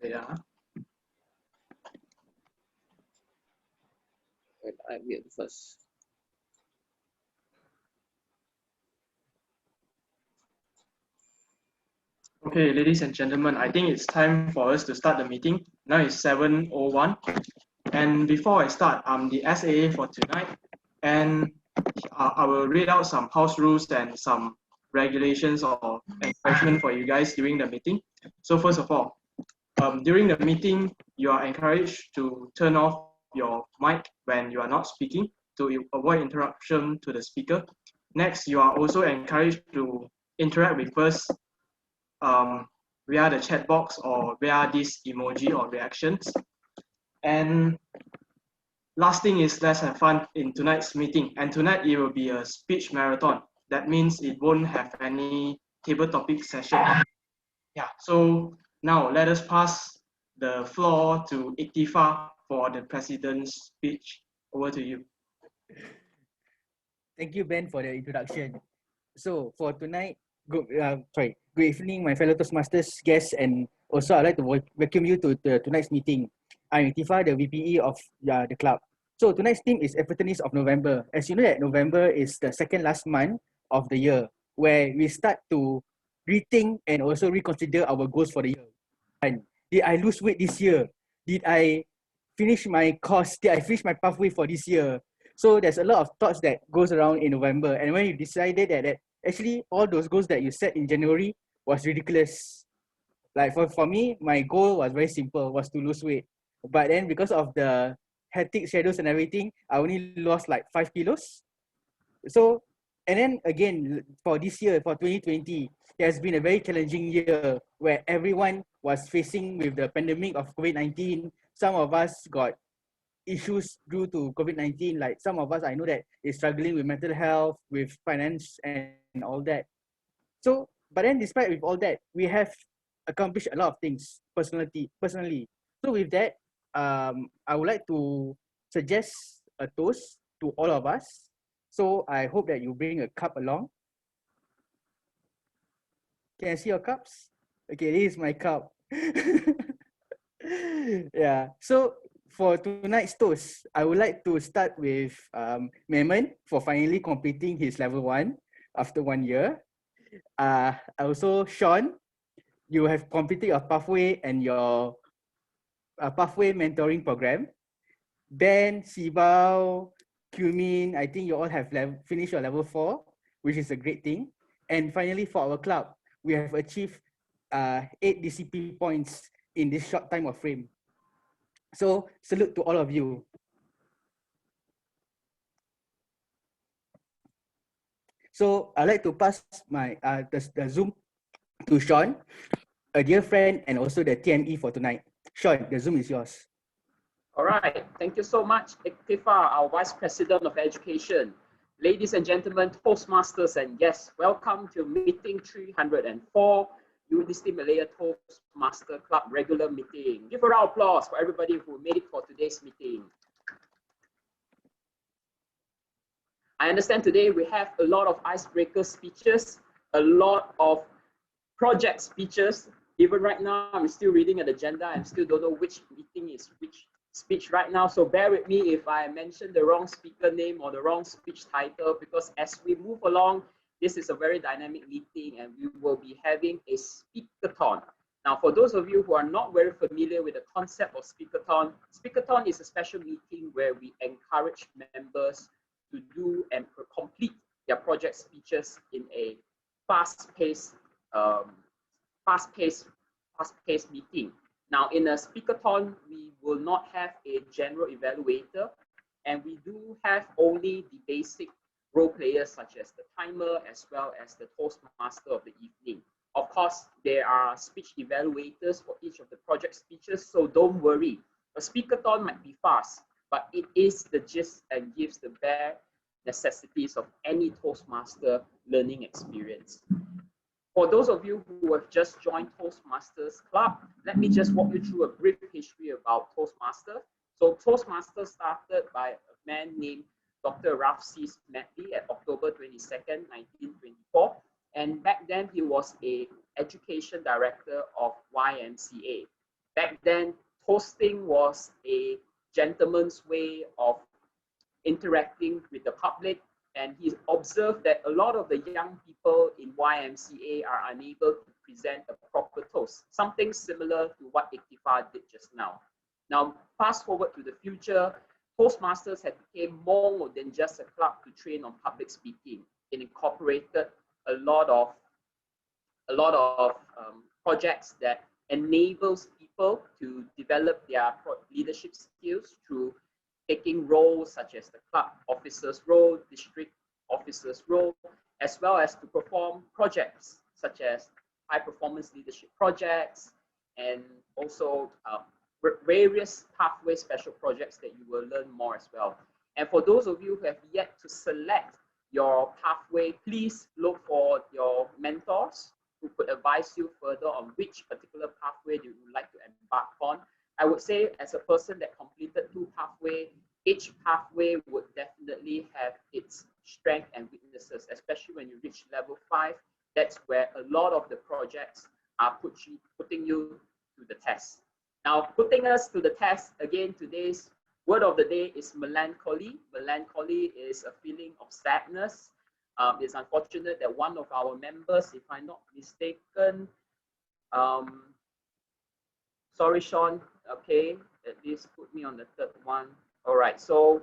Yeah. Wait, I mute first. Okay, ladies and gentlemen, I think it's time for us to start the meeting. Now it's 7:01. And before I start, I'm the SAA for tonight. And I will read out some house rules and some regulations or encouragement for you guys during the meeting. So first of all, during the meeting, you are encouraged to turn off your mic when you are not speaking to avoid interruption to the speaker. Next, you are also encouraged to interact with us via the chat box or via this emoji or reactions. And last thing is let's have fun in tonight's meeting. And tonight it will be a speech marathon. That means it won't have any table topic session. Yeah, so now let us pass the floor to Iktifa for the president's speech. Over to you. Thank you, Ben, for the introduction. So for tonight, good evening, my fellow Toastmasters, guests, and also I'd like to welcome you to tonight's meeting. I'm Iktifa, the VPE of the club. So tonight's theme is Epiphanies of November. As you know that November is the second last month of the year, where we start to rethink and also reconsider our goals for the year. And did I lose weight this year? Did I finish my course? Did I finish my pathway for this year? So there's a lot of thoughts that goes around in November. And when you decided that actually all those goals that you set in January was ridiculous. Like for me, my goal was very simple, was to lose weight. But then because of the hectic schedules and everything, I only lost like 5 kilos. So, and then again, for this year, for 2020, it has been a very challenging year where everyone was facing with the pandemic of COVID-19. Some of us got issues due to COVID-19. Like some of us, I know that is struggling with mental health, with finance and all that. So, but then despite with all that, we have accomplished a lot of things personally. So with that, I would like to suggest a toast to all of us. So I hope that you bring a cup along. Can I see your cups? Okay, this is my cup. Yeah, so for tonight's toast, I would like to start with Meman for finally completing his level 1 after 1 year. Also, Sean, you have completed your pathway and your pathway mentoring program. Ben, Sibao, Kumin, I think you all have finished your level 4, which is a great thing. And finally, for our club, we have achieved 8 DCP points in this short time of frame. So salute to all of you. So I'd like to pass my the Zoom to Sean, a dear friend and also the TME for tonight. Sean, the Zoom is yours. All right, thank you so much, Iktifa, our Vice President of Education. Ladies and gentlemen, Toastmasters and guests, welcome to meeting 304, University Malaya Toastmaster Club regular meeting. Give a round of applause for everybody who made it for today's meeting. I understand today we have a lot of icebreaker speeches, a lot of project speeches. Even right now, I'm still reading an agenda. I still don't know which meeting is which speech right now. So bear with me if I mention the wrong speaker name or the wrong speech title, because as we move along, this is a very dynamic meeting and we will be having a speakathon. Now, for those of you who are not very familiar with the concept of speakathon, speakathon is a special meeting where we encourage members to do and complete their project speeches in a fast-paced meeting. Now, in a speakathon, we will not have a general evaluator, and we do have only the basic role players such as the timer as well as the Toastmaster of the evening. Of course, there are speech evaluators for each of the project speeches, so don't worry. A speakathon might be fast, but it is the gist and gives the bare necessities of any Toastmaster learning experience. For those of you who have just joined Toastmasters Club, let me just walk you through a brief history about Toastmaster. So Toastmaster started by a man named Dr. Ralph C. Smedley at October 22nd, 1924. And back then he was an education director of YMCA. Back then, toasting was a gentleman's way of interacting with the public, and he observed that a lot of the young people in YMCA are unable to present a proper toast, something similar to what Iktifa did just now. Now, fast forward to the future, Toastmasters had become more than just a club to train on public speaking. It incorporated a lot of projects that enables people to develop their leadership skills through taking roles such as the club officer's role, district officer's role, as well as to perform projects such as high performance leadership projects, and also various pathway special projects that you will learn more as well. And for those of you who have yet to select your pathway, please look for your mentors who could advise you further on which particular pathway you would like to embark on. I would say, as a person that completed 2 pathways, each pathway would definitely have its strengths and weaknesses, especially when you reach level 5. That's where a lot of the projects are putting you to the test. Now, putting us to the test, again, today's word of the day is melancholy. Melancholy is a feeling of sadness. It's unfortunate that one of our members, if I'm not mistaken, sorry, Sean, okay, at least put me on the 3rd one. All right, so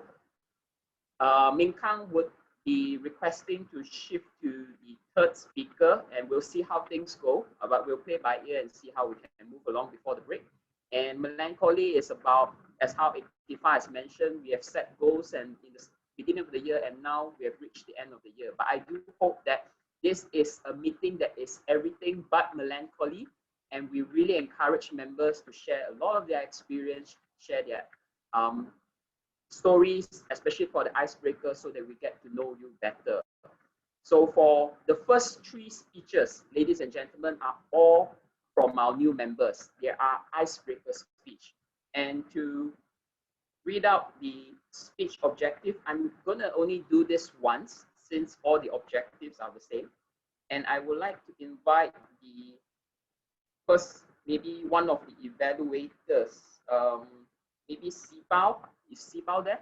Min Kang would be requesting to shift to the 3rd speaker, and we'll see how things go, but we'll play by ear and see how we can move along before the break. And melancholy is about, as how Iktifa has mentioned, we have set goals and in the beginning of the year, and now we have reached the end of the year. But I do hope that this is a meeting that is everything but melancholy, and we really encourage members to share a lot of their experience, share their stories, especially for the icebreaker, so that we get to know you better. So for the first 3 speeches, ladies and gentlemen, are all from our new members. There are icebreaker speech. And to read out the speech objective, I'm gonna only do this once since all the objectives are the same. And I would like to invite the first, maybe one of the evaluators, maybe Sibao. Is Sibao there?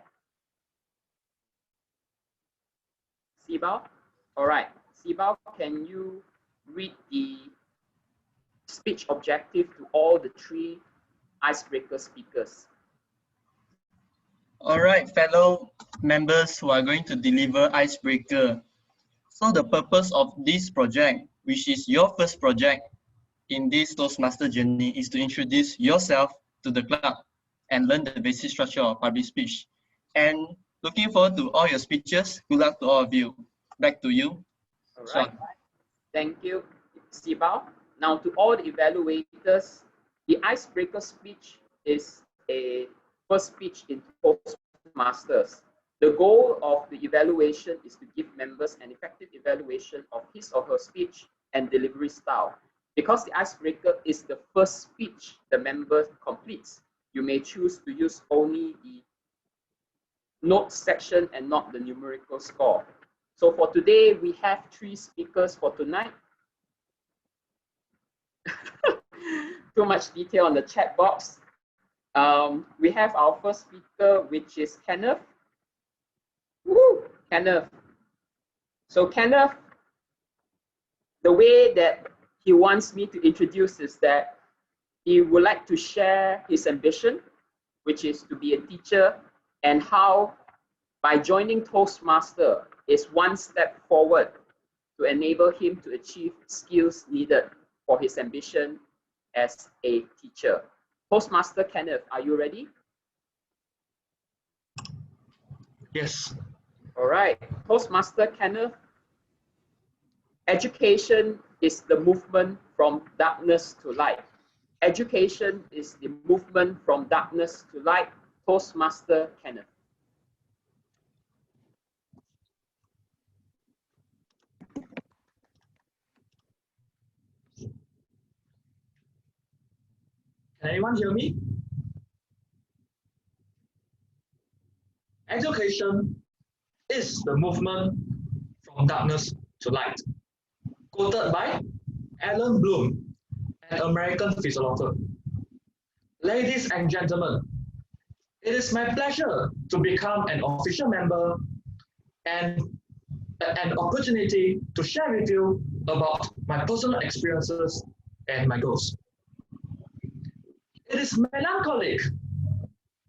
Sibao? All right. Sibao, can you read the speech objective to all the 3 icebreaker speakers? All right, fellow members who are going to deliver icebreaker. So the purpose of this project, which is your first project in this Toastmaster journey, is to introduce yourself to the club and learn the basic structure of public speech. And looking forward to all your speeches. Good luck to all of you. Back to you. All right. Thank you, Sibao. Now, to all the evaluators, the icebreaker speech is a first speech in Toastmasters. The goal of the evaluation is to give members an effective evaluation of his or her speech and delivery style. Because the icebreaker is the first speech the member completes, you may choose to use only the notes section and not the numerical score. So for today, we have 3 speakers for tonight. Too much detail on the chat box. We have our first speaker, which is Kenneth. Woo, Kenneth. So Kenneth, the way that he wants me to introduce is that he would like to share his ambition, which is to be a teacher, and how by joining Toastmaster is one step forward to enable him to achieve skills needed for his ambition as a teacher. Toastmaster Kenneth, are you ready? Yes. All right, Toastmaster Kenneth. Education is the movement from darkness to light. Education is the movement from darkness to light. Toastmaster Kenneth. Can anyone hear me? Education is the movement from darkness to light. Quoted by Alan Bloom, an American philosopher. Ladies and gentlemen, it is my pleasure to become an official member and an opportunity to share with you about my personal experiences and my goals. It is melancholic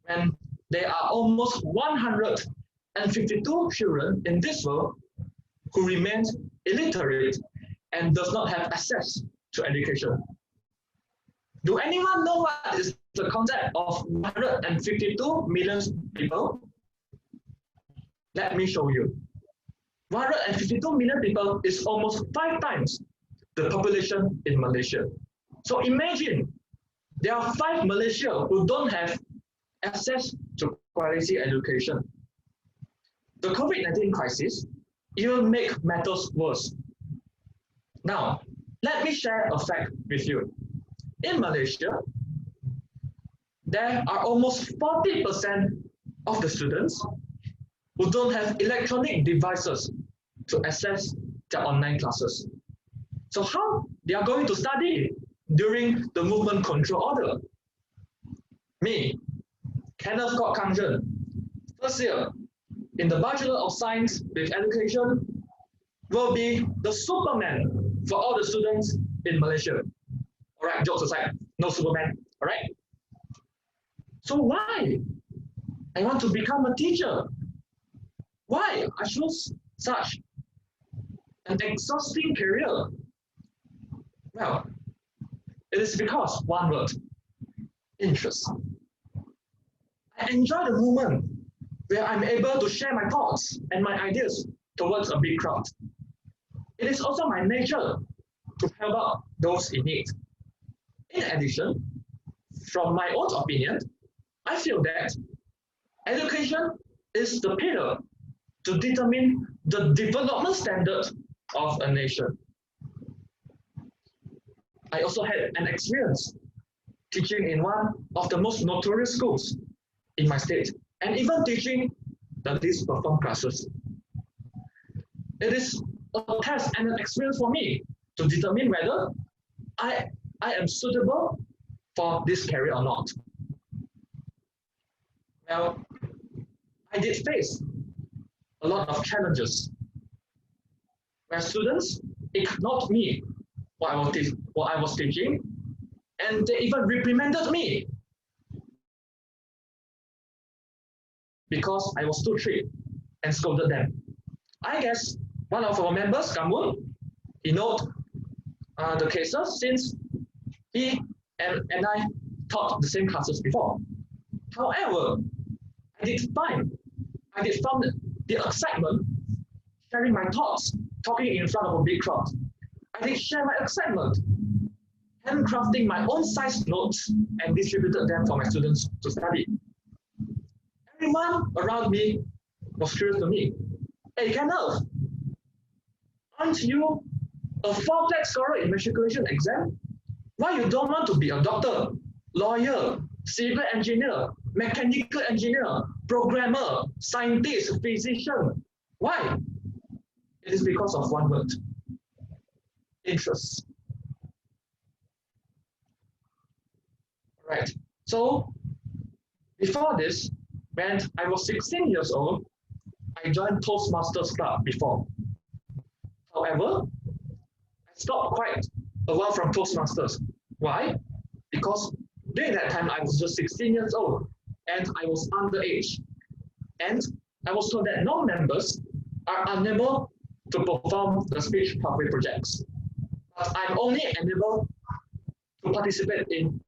when there are almost 152 children in this world who remain illiterate and does not have access to education. Do anyone know what is the concept of 152 million people? Let me show you. 152 million people is almost 5 times the population in Malaysia. So imagine there are 5 Malaysia who don't have access to quality education. The COVID-19 crisis even make matters worse. Now, let me share a fact with you. In Malaysia, there are almost 40% of the students who don't have electronic devices to access their online classes. So how they are going to study during the movement control order? Me, Kenneth Kok Kang Zhen, first year in the Bachelor of Science with Education, will be the Superman for all the students in Malaysia. All right, jokes aside, no Superman, all right? So why? I want to become a teacher. Why I chose such an exhausting career? Well, it is because one word, interest. I enjoy the moment where I'm able to share my thoughts and my ideas towards a big crowd. It is also my nature to help out those in need. In addition, from my own opinion, I feel that education is the pillar to determine the development standard of a nation. I also had an experience teaching in one of the most notorious schools in my state, and even teaching the least performed classes. It is a test and an experience for me to determine whether I am suitable for this career or not. Well, I did face a lot of challenges where students ignored me what I was teaching, and they even reprimanded me because I was too strict and scolded them. I guess one of our members, Kamun, he knows the cases since he and I taught the same classes before. However, I did find the excitement sharing my thoughts, talking in front of a big crowd. I did share my excitement, handcrafting my own size notes and distributed them for my students to study. Everyone around me was curious to me. Hey, Kenneth, aren't you a 4-flag scorer in matriculation exam? Why you don't want to be a doctor, lawyer, civil engineer, mechanical engineer, programmer, scientist, physician? Why? It is because of one word, interest. Right, so before this, when I was 16 years old, I joined Toastmasters Club before. However, I stopped quite a while from Toastmasters. Why? Because during that time, I was just 16 years old and I was underage. And I was told that non-members are unable to perform the speech pathway projects. But I'm only unable to participate in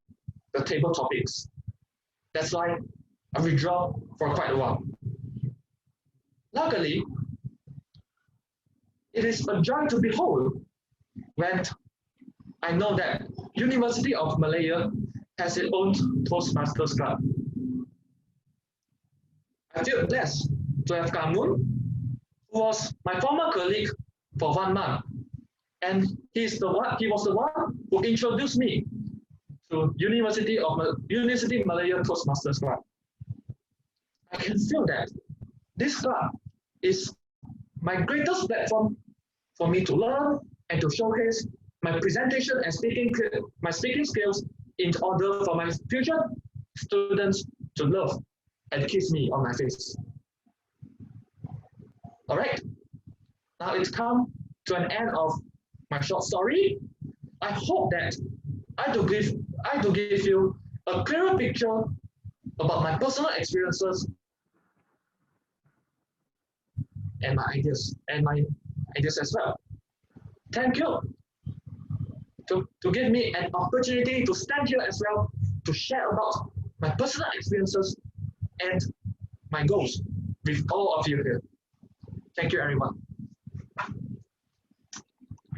the table topics. That's why I withdraw for quite a while. Luckily, it is a joy to behold when I know that University of Malaya has its own Toastmasters Club. I feel blessed to have Kamun, who was my former colleague for 1 month, and he was the one who introduced me to University Malaya Toastmasters Club. I can feel that this club is my greatest platform for me to learn and to showcase my presentation and speaking skills in order for my future students to love and kiss me on my face. All right. Now it's come to an end of my short story. I hope that I do give you a clearer picture about my personal experiences and my ideas as well. Thank you to give me an opportunity to stand here as well to share about my personal experiences and my goals with all of you here. Thank you, everyone.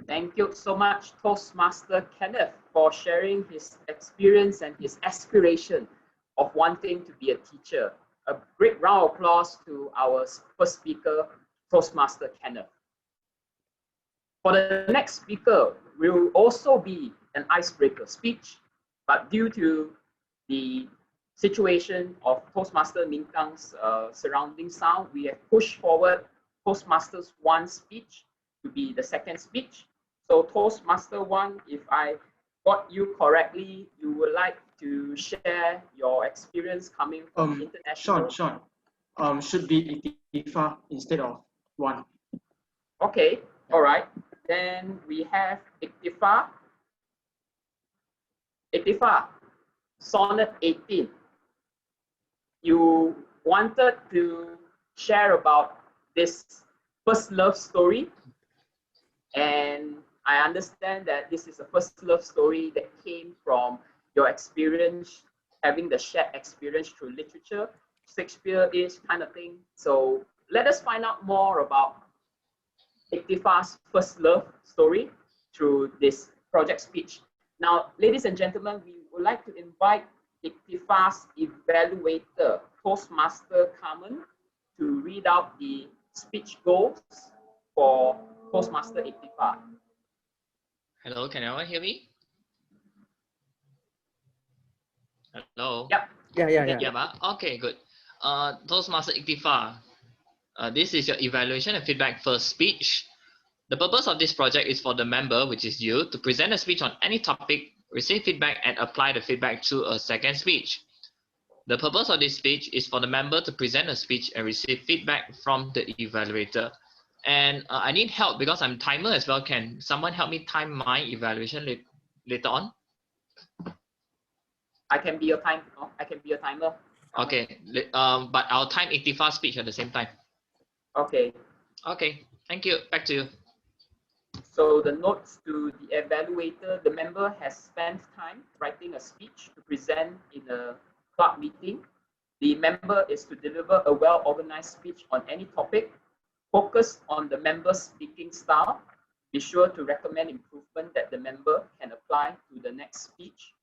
Thank you so much, Toastmaster Kenneth, for sharing his experience and his aspiration of wanting to be a teacher. A great round of applause to our first speaker, Toastmaster Kenneth. For the next speaker, will also be an icebreaker speech, but due to the situation of Toastmaster Mingkang's surrounding sound, we have pushed forward Toastmasters 1 speech to be the second speech. So Toastmaster 1, if I got you correctly, you would like to share your experience coming from international. Sean, should be Itifa instead of 1. Okay, all right. Then we have Itifa. Itifa, Sonnet 18. You wanted to share about this first love story, and I understand that this is a first love story that came from your experience, having the shared experience through literature, Shakespeare-ish kind of thing. So let us find out more about Itifa's first love story through this project speech. Now, ladies and gentlemen, we would like to invite Itifa's evaluator, Toastmaster Carmen, to read out the speech goals for Toastmaster Itifa. Hello, can anyone hear me? Hello? Yep. Yeah. Okay, good. Toastmaster Itifa, this is your evaluation and feedback first speech. The purpose of this project is for the member, which is you, to present a speech on any topic, receive feedback, and apply the feedback to a second speech. The purpose of this speech is for the member to present a speech and receive feedback from the evaluator. And I need help because I'm timer as well. Can someone help me time my evaluation later on? I can be your timer. Okay, but I'll time Itifa's speech at the same time. Okay. Okay, thank you. Back to you. So the notes to the evaluator, the member has spent time writing a speech to present in a club meeting. The member is to deliver a well-organized speech on any topic, focus on the member's speaking style. Be sure to recommend improvement that the member can apply to the next speech.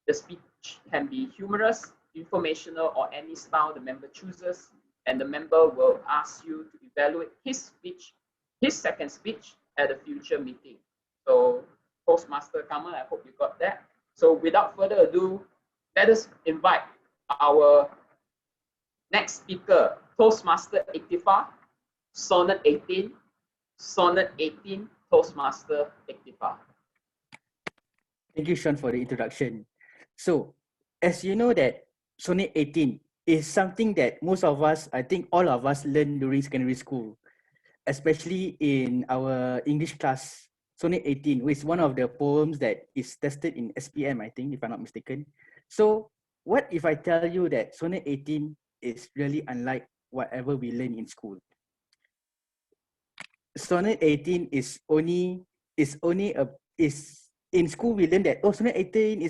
The speech can be humorous, informational, or any style the member chooses, and the member will ask you to evaluate his speech, his second speech, at a future meeting. So, Toastmaster Kamal, I hope you got that. So, without further ado, let us invite our next speaker, Toastmaster Itifa, Sonnet 18, Toastmaster Itifa. Thank you, Sean, for the introduction. So, as you know that Sonnet 18 is something that most of us, I think all of us learned during secondary school, especially in our English class. Sonnet 18, which is one of the poems that is tested in SPM, I think, if I'm not mistaken. So, what if I tell you that Sonnet 18 is really unlike whatever we learn in school? Sonnet 18 is in school we learn that Sonnet 18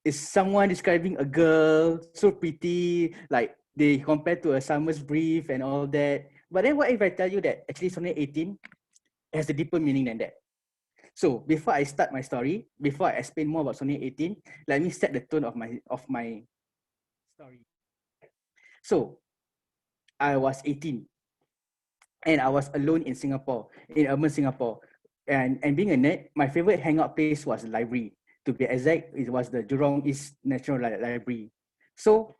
is someone describing a girl so pretty, like they compare to a summer's brief and all that. But then what if I tell you that actually Sonnet 18 has a deeper meaning than that? So before I start my story, before I explain more about Sonnet 18, let me set the tone of my story. So I was 18 and I was alone in Singapore, in urban Singapore. And being a nerd, my favorite hangout place was the library. To be exact, it was the Jurong East National Library. So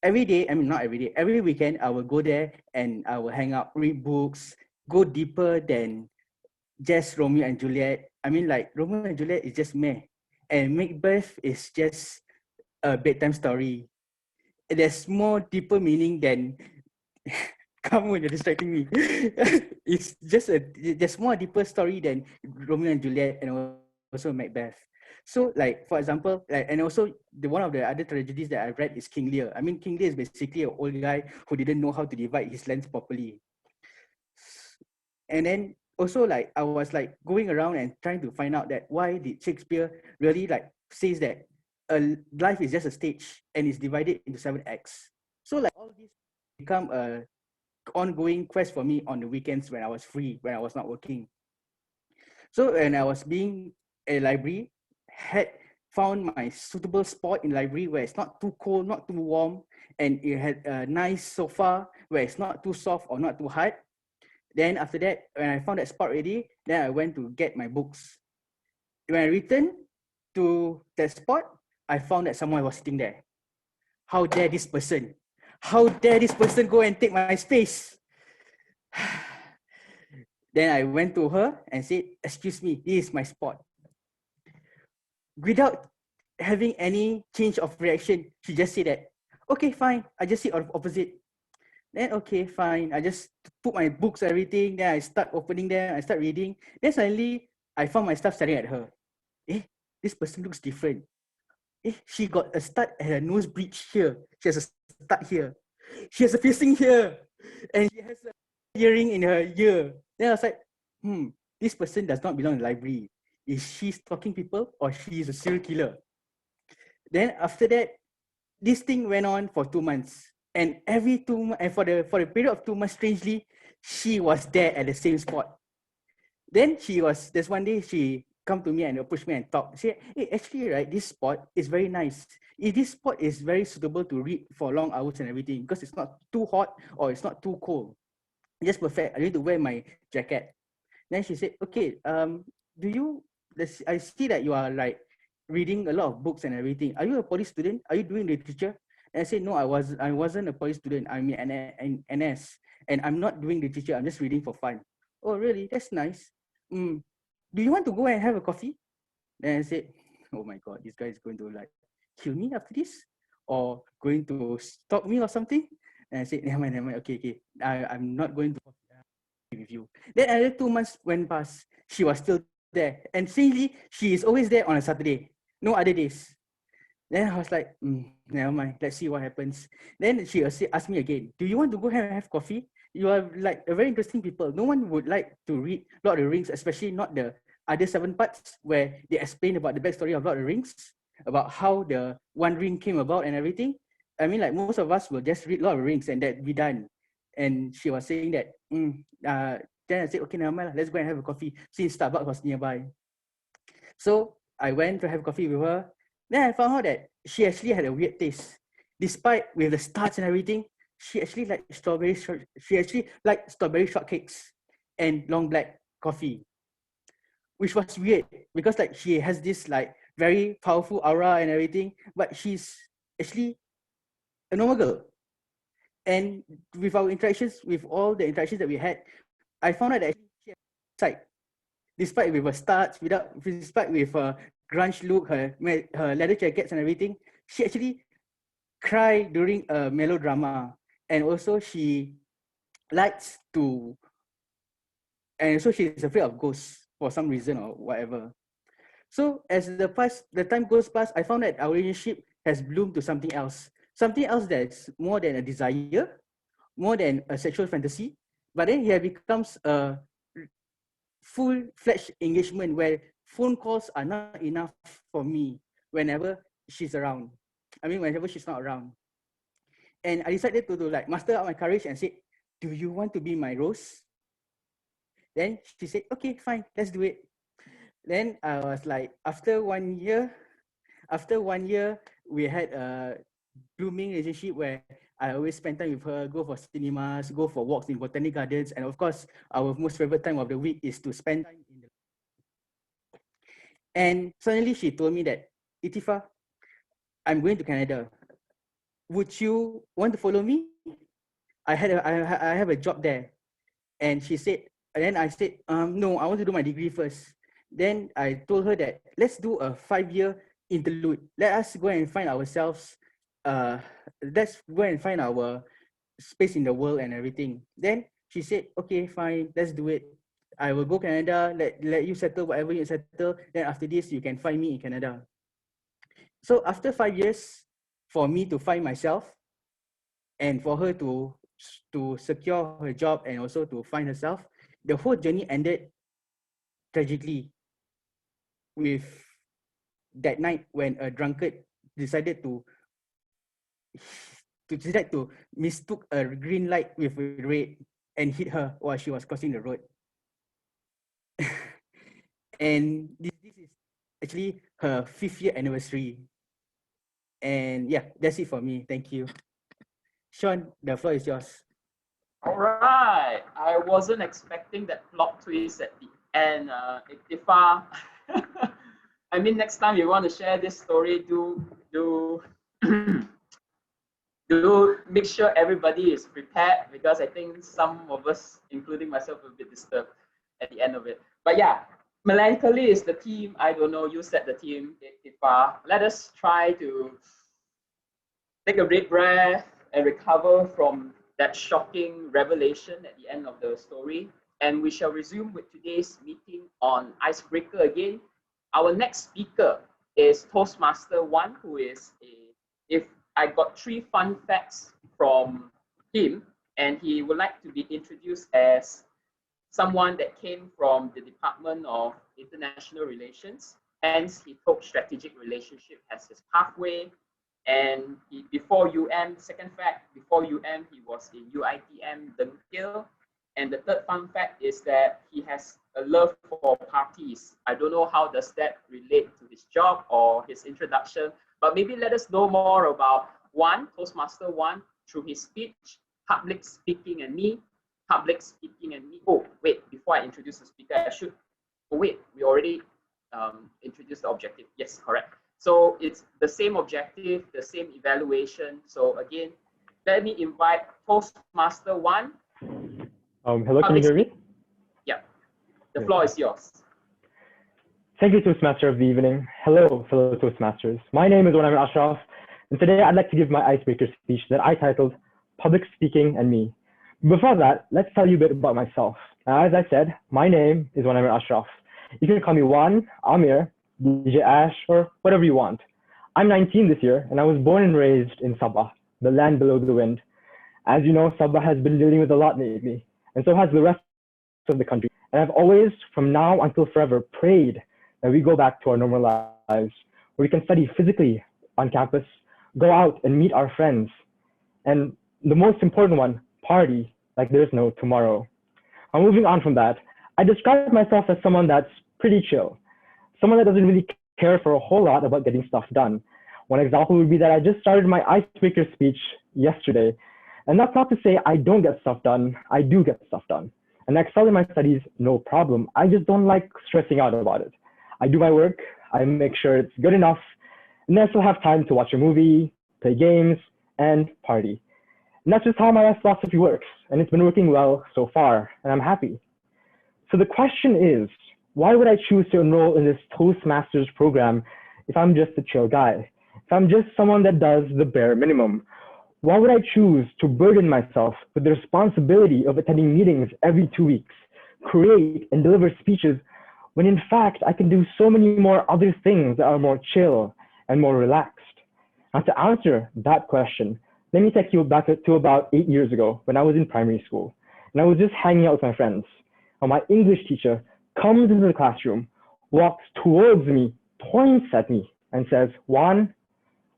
every day, I mean not every day, every weekend I will go there and I will hang out, read books, go deeper than just Romeo and Juliet. I mean like Romeo and Juliet is just meh. and Macbeth is just a bedtime story. There's more deeper meaning than come on, you're distracting me. It's just there's more deeper story than Romeo and Juliet and also Macbeth. So like for example, like, and also one of the other tragedies that I read is King Lear. I mean, King Lear is basically an old guy who didn't know how to divide his lands properly. And then also like I was like going around and trying to find out that why did Shakespeare really like says that life is just a stage and is divided into 7 acts. So like all this become a ongoing quest for me on the weekends when I was free, when I was not working. So when I was being a library, had found my suitable spot in library where it's not too cold, not too warm, and it had a nice sofa where it's not too soft or not too hard. Then after that, when I found that spot already, then I went to get my books. When I returned to that spot, I found that someone was sitting there. How dare this person? How dare this person go and take my space? Then I went to her and said, excuse me, this is my spot. Without having any change of reaction, she just said that, okay, fine, I just sit opposite. Then okay, fine, I just put my books, everything, then I start opening them, I start reading. Then suddenly, I found myself staring at her. This person looks different. She got a stud at her nose bridge here. She has a stud here. She has a piercing here. And she has a earring in her ear. Then I was like, this person does not belong in the library. Is she stalking people or she is a serial killer? Then after that, this thing went on for 2 months. And every 2 months, and for the period of 2 months, strangely, she was there at the same spot. Then there's one day she come to me and approach me and talk. She said, hey, actually, right, this spot is very nice. This spot is very suitable to read for long hours and everything because it's not too hot or it's not too cold. Just perfect. I need to wear my jacket. Then she said, okay, I see that you are like reading a lot of books and everything. Are you a poly student? Are you doing literature? And I said, no, I wasn't a poly student. I'm an NS and I'm not doing literature. I'm just reading for fun. Oh, really? That's nice. Do you want to go and have a coffee? Then I said, oh my God, this guy is going to like kill me after this or going to stalk me or something. And I said, never mind, okay. I'm not going to coffee with you. Then another 2 months went past. She was still there. And strangely, she is always there on a Saturday, no other days. Then I was like, never mind, let's see what happens. Then she asked me again, do you want to go and have coffee? You are like a very interesting people. No one would like to read Lord of the Rings, especially not the other 7 parts where they explain about the backstory of Lord of the Rings, about how the One Ring came about and everything. I mean, like most of us will just read Lord of the Rings and that be done. And she was saying that, then I said, okay, never mind, let's go and have a coffee since Starbucks was nearby. So I went to have coffee with her. Then I found out that she actually had a weird taste. Despite with the starch and everything, she actually liked strawberry shortcakes and long black coffee, which was weird because like she has this like very powerful aura and everything, but she's actually a normal girl. And with our interactions, with all the interactions that we had, I found out that she had a side. Despite with her starch, despite with her grunge look, her leather jackets and everything, she actually cried during a melodrama. And also she likes to, and also she's afraid of ghosts for some reason or whatever. So as the time goes past, I found that our relationship has bloomed to something else that's more than a desire, more than a sexual fantasy, but then here becomes a full-fledged engagement where phone calls are not enough for me whenever she's around. I mean, whenever she's not around. And I decided to like muster up my courage and say, do you want to be my rose? Then she said, okay, fine, let's do it. Then I was like, after 1 year, we had a blooming relationship where I always spend time with her, go for cinemas, go for walks in botanic gardens. And of course, our most favorite time of the week is to spend time in the... And suddenly she told me that, Itifa, I'm going to Canada. Would you want to follow me? I have a job there. And she said, and then I said, no, I want to do my degree first. Then I told her that let's do a 5-year interlude. Let us go and find ourselves, let's go and find our space in the world and everything. Then she said, okay, fine, let's do it. I will go Canada, let you settle whatever you settle. Then after this, you can find me in Canada. So after 5 years, for me to find myself and for her to secure her job and also to find herself, the whole journey ended tragically with that night when a drunkard decided to mistook a green light with a red and hit her while she was crossing the road. And this is actually her 5th year anniversary. And yeah, that's it for me. Thank you. Sean, the floor is yours. All right. I wasn't expecting that plot twist at the end. Iktifa. I mean, next time you want to share this story, do make sure everybody is prepared, because I think some of us, including myself, will be disturbed at the end of it. But yeah, Melancholy is the team. I don't know, you said the team, Iktifa. Let us try to take a deep breath and recover from that shocking revelation at the end of the story. And we shall resume with today's meeting on Icebreaker again. Our next speaker is Toastmaster 1, who is if I got 3 fun facts from him, and he would like to be introduced as someone that came from the Department of International Relations. Hence, he took strategic relationship as his pathway. And before second fact, before UM, he was in UITM Dengkil. And the third fun fact is that he has a love for parties. I don't know how does that relate to his job or his introduction, but maybe let us know more about Toastmaster 1, through his speech, public speaking and me. Oh, wait, before I introduce the speaker, we already introduced the objective. Yes, correct. So it's the same objective, the same evaluation. So again, let me invite Toastmaster 1. Hello, can you hear me? Yeah, the floor is yours. Thank you, Toastmaster of the evening. Hello, fellow Toastmasters. My name is Wanamir Ashraf, and today I'd like to give my icebreaker speech that I titled Public Speaking and Me. Before that, let's tell you a bit about myself. As I said, my name is Wanamir Ashraf. You can call me Wan, Amir, DJ Ash, or whatever you want. I'm 19 this year, and I was born and raised in Sabah, the land below the wind. As you know, Sabah has been dealing with a lot lately, and so has the rest of the country. And I've always, from now until forever, prayed that we go back to our normal lives, where we can study physically on campus, go out and meet our friends, and the most important one, party like there's no tomorrow. Now, moving on from that, I describe myself as someone that's pretty chill, someone that doesn't really care for a whole lot about getting stuff done. One example would be that I just started my icebreaker speech yesterday. And that's not to say I don't get stuff done. I do get stuff done. And I excel in my studies, no problem. I just don't like stressing out about it. I do my work, I make sure it's good enough, and then I still have time to watch a movie, play games, and party. And that's just how my philosophy works. And it's been working well so far, and I'm happy. So the question is, why would I choose to enroll in this Toastmasters program if I'm just a chill guy? If I'm just someone that does the bare minimum? Why would I choose to burden myself with the responsibility of attending meetings every 2 weeks, create and deliver speeches, when in fact I can do so many more other things that are more chill and more relaxed? Now, to answer that question, let me take you back to about 8 years ago when I was in primary school, and I was just hanging out with my friends. And my English teacher comes into the classroom, walks towards me, points at me, and says, "Juan,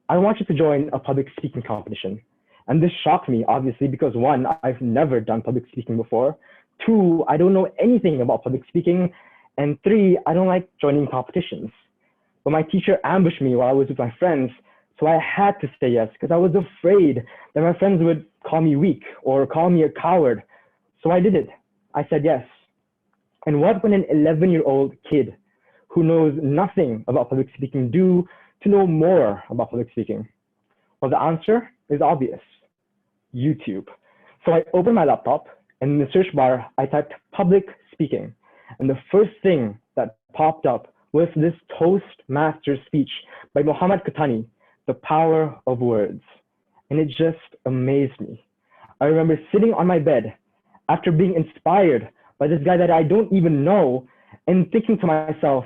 I want you to join a public speaking competition." And this shocked me, obviously, because 1, I've never done public speaking before. 2, I don't know anything about public speaking. And 3, I don't like joining competitions. But my teacher ambushed me while I was with my friends, so I had to say yes, because I was afraid that my friends would call me weak or call me a coward. So I did it. I said yes. And what would an 11-year-old kid who knows nothing about public speaking do to know more about public speaking? Well, the answer is obvious: YouTube. So I opened my laptop, and in the search bar, I typed public speaking. And the first thing that popped up was this Toastmaster speech by Muhammad Katani, The Power of Words. And it just amazed me. I remember sitting on my bed after being inspired by this guy that I don't even know and thinking to myself,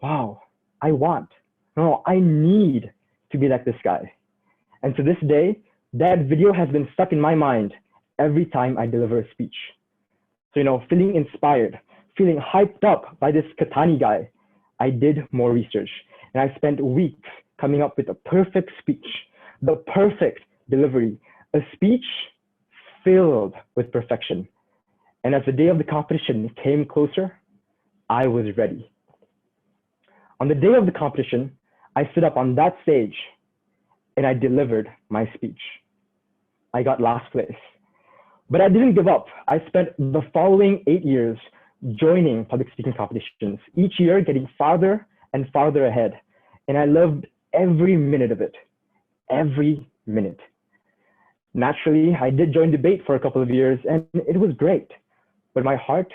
wow, I need to be like this guy. And to this day, that video has been stuck in my mind every time I deliver a speech. So, feeling inspired, feeling hyped up by this Katani guy, I did more research and I spent weeks coming up with a perfect speech, the perfect delivery, a speech filled with perfection. And as the day of the competition came closer, I was ready. On the day of the competition, I stood up on that stage and I delivered my speech. I got last place. But I didn't give up. I spent the following 8 years joining public speaking competitions, each year getting farther and farther ahead. And I loved every minute of it, every minute. Naturally, I did join debate for a couple of years and it was great. But my heart,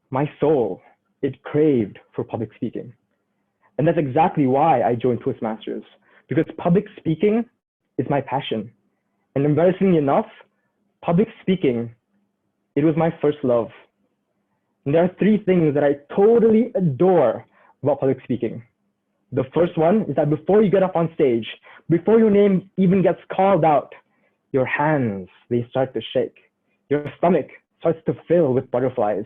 my soul, it craved for public speaking. And that's exactly why I joined Toastmasters, because public speaking is my passion. And embarrassingly enough, public speaking, it was my first love. And there are 3 things that I totally adore about public speaking. The first one is that before you get up on stage, before your name even gets called out, your hands, they start to shake. Your stomach starts to fill with butterflies.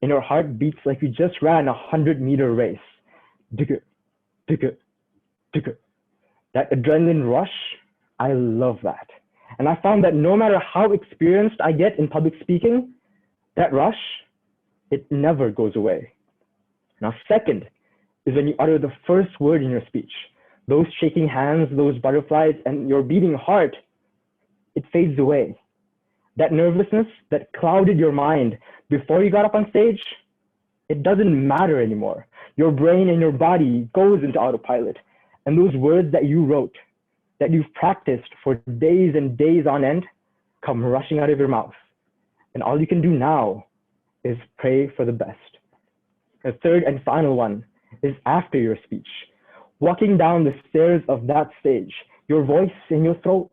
And your heart beats like you just ran a 100-meter race. Digga, digga, digga. That adrenaline rush, I love that. And I found that no matter how experienced I get in public speaking, that rush, it never goes away. Now, second is when you utter the first word in your speech. Those shaking hands, those butterflies, and your beating heart, it fades away. That nervousness that clouded your mind before you got up on stage, it doesn't matter anymore. Your brain and your body goes into autopilot. And those words that you wrote, that you've practiced for days and days on end, come rushing out of your mouth. And all you can do now is pray for the best. The third and final one is after your speech. Walking down the stairs of that stage, your voice in your throat,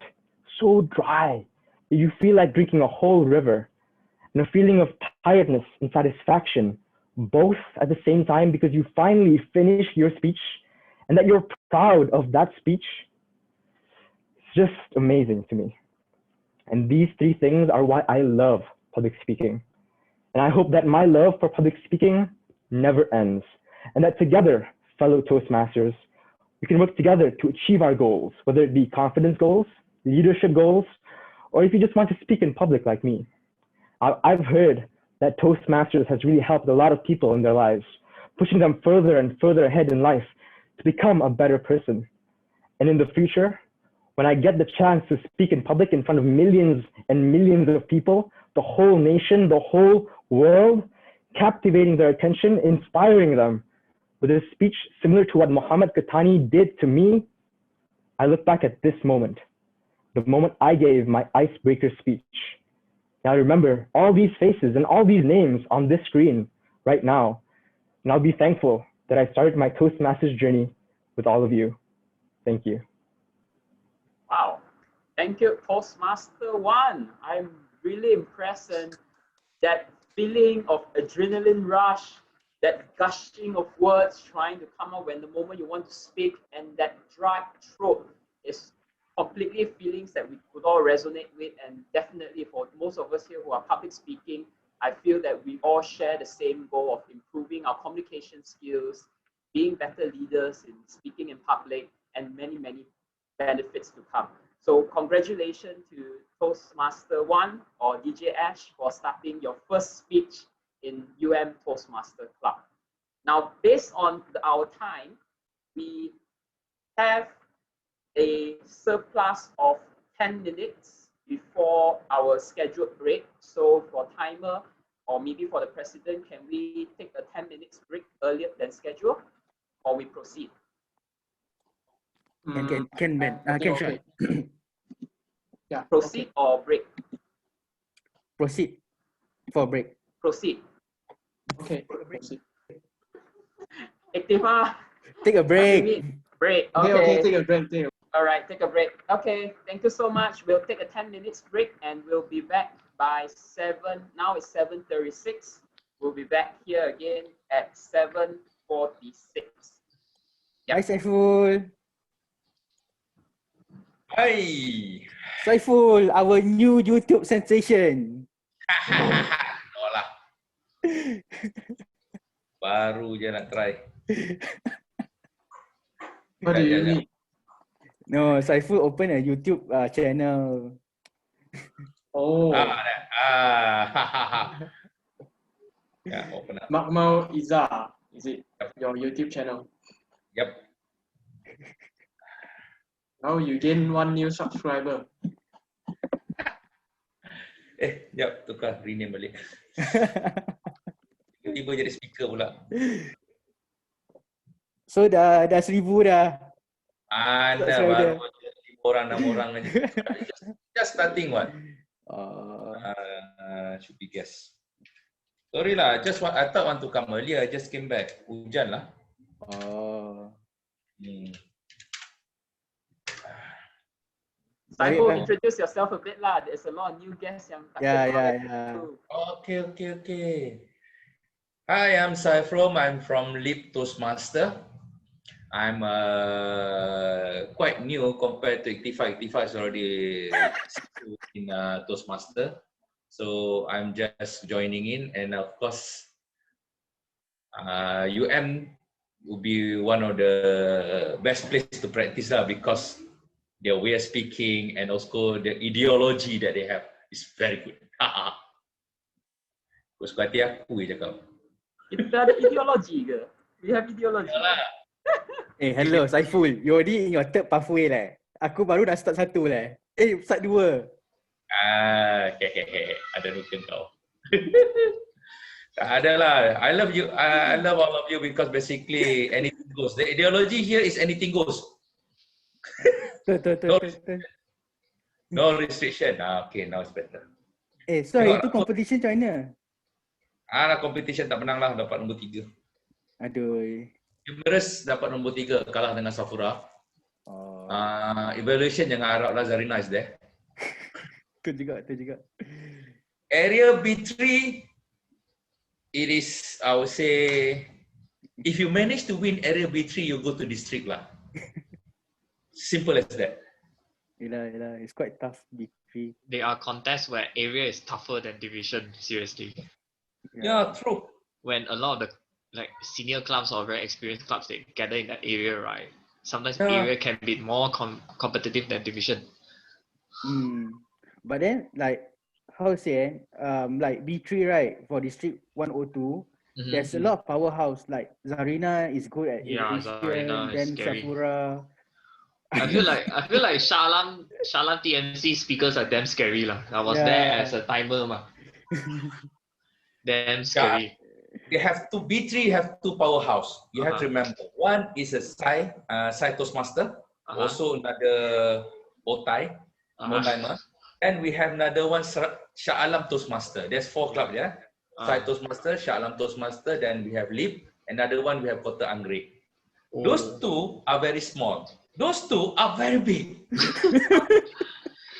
so dry, you feel like drinking a whole river, and a feeling of tiredness and satisfaction, both at the same time, because you finally finished your speech and that you're proud of that speech. It's just amazing to me. And these 3 things are why I love public speaking. And I hope that my love for public speaking never ends, and that together, fellow Toastmasters, we can work together to achieve our goals, whether it be confidence goals, leadership goals, or if you just want to speak in public like me. I've heard that Toastmasters has really helped a lot of people in their lives, pushing them further and further ahead in life to become a better person. And in the future, when I get the chance to speak in public in front of millions and millions of people, the whole nation, the whole world, captivating their attention, inspiring them with a speech similar to what Muhammad Katani did to me, I look back at this moment, the moment I gave my icebreaker speech. Now I remember all these faces and all these names on this screen right now, and I'll be thankful that I started my Toastmasters journey with all of you. Thank you. Wow. Thank you, Toastmaster 1. I'm really impressed, and that feeling of adrenaline rush, that gushing of words trying to come out when the moment you want to speak, and that dry throat is completely feelings that we could all resonate with. And definitely for most of us here who are public speaking, I feel that we all share the same goal of improving our communication skills, being better leaders in speaking in public, and many, many benefits to come. So congratulations to Toastmaster 1 or DJ Ash for starting your first speech in Toastmaster Club. Now, based on our time, we have a surplus of 10 minutes before our scheduled break. So for timer, or maybe for the president, can we take a 10 minutes break earlier than scheduled, or we proceed? Can Ben? Can sure. Yeah. Proceed or break? Proceed for break. Proceed. Okay. Proceed. Iktifa, Take a break. break. Okay, take a break. All right, take a break. Okay, thank you so much. We'll take a 10 minutes break and we'll be back by 7. Now it's 7:36. We'll be back here again at 7:46. Hi, Saiful. Hai. Saiful, our new YouTube sensation. No lah. Baru je nak try. What do you need? No, Saiful open a YouTube channel. Oh, Yeah, open up. Makmal Iza, is it your YouTube channel? Yep. Now you gain 1 new subscriber. Jap, tukar rename balik. Tiba-tiba jadi speaker pula. So dah 1,000 dah. Ada Subscriber. baru 5 orang, 6 orang aja. Just starting what? Should be guess. Sorry lah, I thought want to come earlier. I just came back. Hujan lah. Saiful, introduce yourself a bit lah. There's a lot of new guests yang tak kenal too. Okay. Hi, I'm Saiful. I'm from Leap Toastmaster. I'm quite new compared to Iktifa. Iktifa is already in Toastmaster. So I'm just joining in, and of course, UM will be one of the best places to practice because their way of speaking and also the ideology that they have is very good. Kau suka hati aku je cakap. Kita ada ideologi ke? We have ideology. Hello Saiful, you're already in your third pathway lah. Aku baru dah start 1 lah. Start 2. Ada muka kau. Tak ada lah. I love you. I love all of you because basically anything goes. The ideology here is anything goes. No restriction. Okay, now it's better. So hari tu competition macam mana? Competition tak menang lah. Dapat nombor 3. Aduh. Humorous dapat nombor 3. Kalah dengan Safura. Evaluation jangan harap lah. Zarina is there. Tu juga. Area B3, it is, I would say, if you manage to win area B3, you go to district lah. Simple as that. Yelah, it's quite tough B3. There are contests where area is tougher than division, seriously. Yeah, true. When a lot of the senior clubs or very experienced clubs, they gather in that area, right? Sometimes area can be more competitive than division. But then, how to say, like B3, right, for District 102, there's a lot of powerhouse, like Zarina is good at Zarina then is scary. Safura. I feel like Shalam TMC speakers are damn scary lah. I was there as a timer mah. Damn scary. You have to B3 have 2 powerhouse. You have to remember. One is a Sai Toastmaster, also another Otai, timer. And we have another one, Shah Alam Toastmaster. There's 4 clubs, yeah? Sai Toastmaster, Shah Alam Toastmaster, then we have Leap. Another one, we have Kota Anggrek. Those 2 are very small. Those 2 are very big.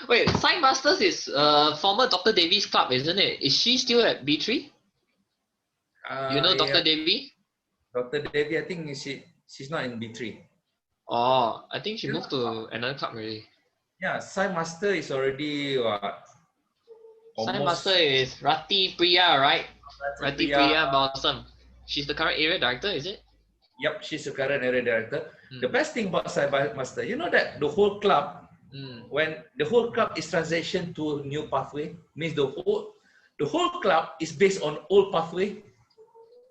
Wait, Sai Masters is former Dr. Davies club, isn't it? Is she still at B3? You know Dr. Devi? Dr. Devi, I think she's not in B3. Oh, I think she moved to another club already. Yeah, Sai Master is already Sai Master is Rati Priya, right? Rati Priya Balsam. She's the current area director, is it? Yep, she's the current area director. The best thing about Sai Master, you know that the whole club, when the whole club is transitioned to new pathway, means the whole club is based on old pathway.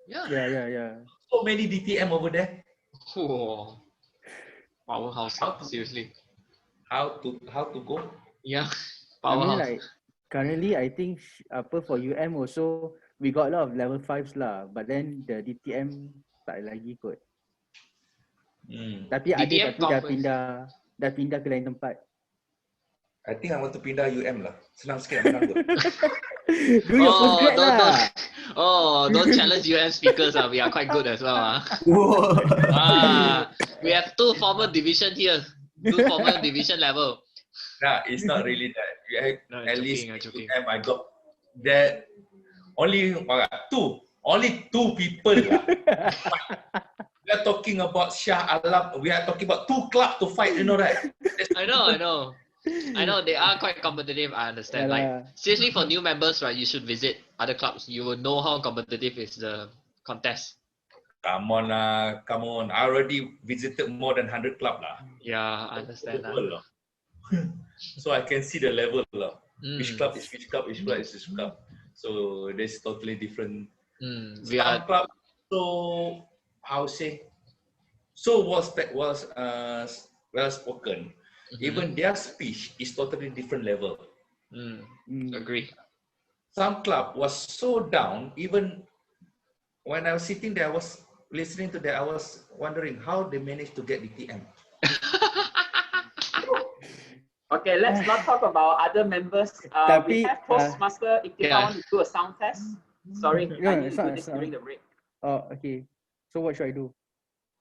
Yeah. So many DTM over there. Oh, powerhouse, seriously. How to go? Yeah, I powerhouse. mean, currently, I think for UM also, we got a lot of level 5s lah. But then the DTM tak lagi kot. Tapi ada dah pindah ke lain tempat. I think I want to pindah UM lah. Senang sikit nak menang tu. Do your postgrad lah. Don't challenge UN speakers. We are quite good as well. Whoa. We have 2 former division here. 2 former division level. Nah, it's not really that. You have, No, at I'm least joking. I got that only only two people lah. We are talking about Shah Alam. We are talking about 2 clubs to fight. You know that? I know. They are quite competitive. I understand. Like seriously, for new members, right? You should visit other clubs. You will know how competitive is the contest. Come on lah, come on. I already visited more than 100 clubs lah. Yeah, I understand that. So I can see the level lah. Mm. Which club is which club, which club is which club. So there's totally different. We Some are. club, so how say, so well spoken. Even their speech is totally different level. Agree. Some club was so down. Even when I was sitting there, I was listening to that. I was wondering how they managed to get DTM. Okay, let's not talk about other members. We have Toastmaster Iktifa want to do a sound test. Sorry, I need to do this during the break. Oh, okay. So what should I do?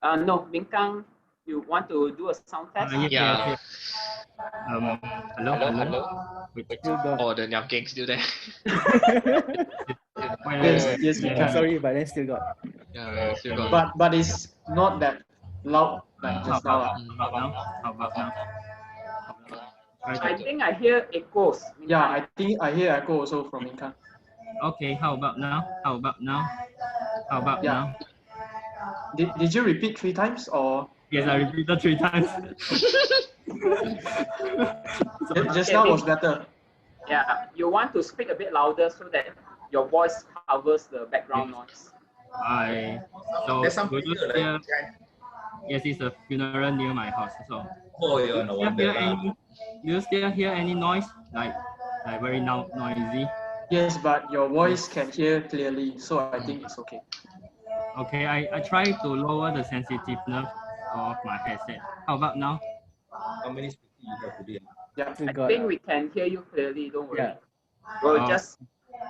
No, Minkang, you want to do a sound test? Yeah. Hello. Oh, the Nyam still there. Yes, we can. Sorry, but then still got. Yeah, still got. But it's not that loud like just now. How about now? I think I hear echoes. Yeah, I think I hear echo also from Inka. Okay, how about now? Yeah. Did you repeat 3 times or? Yes, I repeated 3 times. Just now was better. Yeah, you want to speak a bit louder so that your voice covers the background noise. There's some do you people, still, like, yes, it's a funeral near my house. So yeah, no wonder. do you still hear any noise? Like very noisy? Yes, but your voice can hear clearly, so I think it's okay. Okay, I try to lower the sensitiveness of my headset. How about now? How many speakers you have today? Yeah, I think we can hear you clearly. Don't worry. Yeah.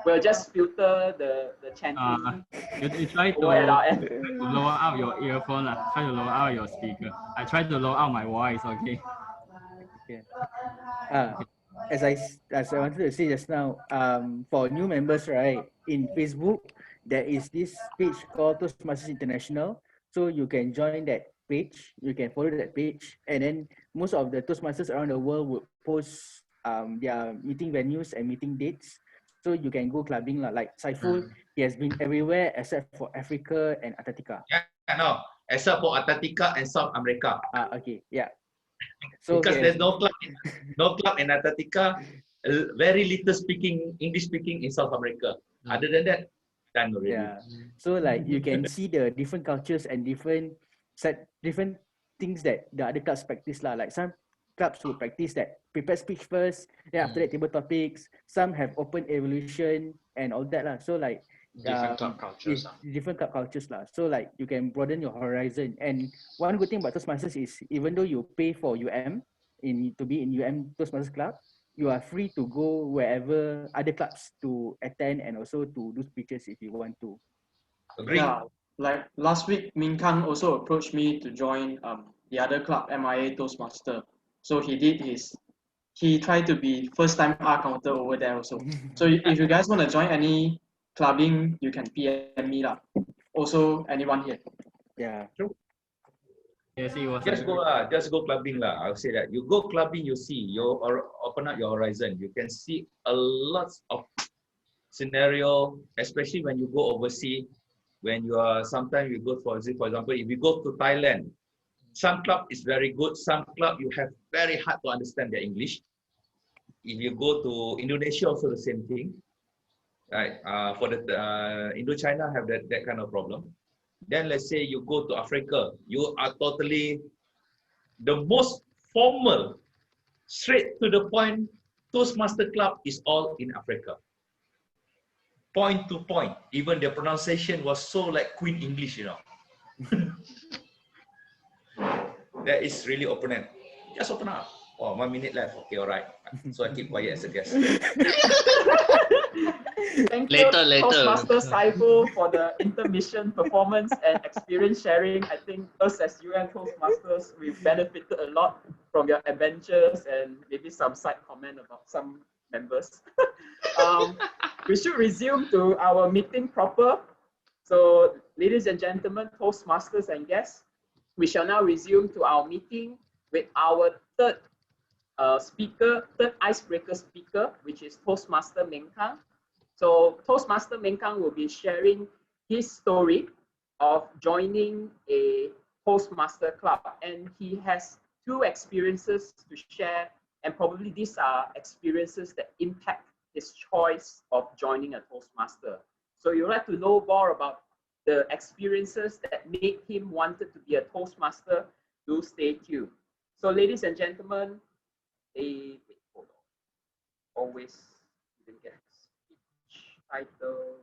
We'll just filter the chanting. You try to lower out your earphone. Try to lower out your speaker. I try to lower out my voice. Okay. As I wanted to say just now, for new members, right, in Facebook, there is this page called Toastmasters International. So you can join that page, you can follow that page, and then most of the Toastmasters around the world would post their meeting venues and meeting dates. So you can go clubbing like Saiful, he has been everywhere except for Africa and Antarctica. Yeah, no, except for Antarctica and South America. Okay, yeah. So because there's no club in Antarctica, very little English speaking in South America. Other than that, done already. Yeah. So like you can see the different cultures and different things that the other clubs practice lah. Like some clubs will practice that prepared speech first, then after that table topics. Some have open evolution and all that lah. So like different club cultures. Different club cultures lah. So like you can broaden your horizon. And one good thing about Toastmasters is even though you pay for to be in Toastmasters club, you are free to go wherever other clubs to attend and also to do speeches if you want to. Agree. Yeah, like last week, Minkang also approached me to join the other club, MIA Toastmaster. So he tried to be first-time R counter over there also. So if you guys want to join any clubbing, you can PM me lah. Also, anyone here. Yeah. True. Yes, it was. Just go clubbing lah. I'll say that. You go clubbing, you see, you open up your horizon. You can see a lot of scenario, especially when you go overseas. When you are, sometimes you go for example, if you go to Thailand, some club is very good. Some club you have very hard to understand their English. If you go to Indonesia, also the same thing. Right? For the Indochina have that kind of problem. Then let's say you go to Africa, you are totally the most formal, straight to the point. Toastmaster club is all in Africa. Point to point. Even the pronunciation was so like Queen English, you know. That is really open. Just open up. Oh, 1 minute left. Okay, all right. So I keep quiet as a guest. Thank you, Later. Toastmaster Saiful, for the intermission performance and experience sharing. I think us as Toastmasters, we've benefited a lot from your adventures and maybe some side comment about some members. We should resume to our meeting proper. So, ladies and gentlemen, Toastmasters and guests, we shall now resume to our meeting with our third icebreaker speaker, which is Toastmaster Meng Kang. So Toastmaster Meng Kang will be sharing his story of joining a Toastmaster club, and he has two experiences to share, and probably these are experiences that impact his choice of joining a Toastmaster. So you'd like to know more about the experiences that made him wanted to be a Toastmaster, do stay tuned. So ladies and gentlemen, hold on. Always didn't get speech title.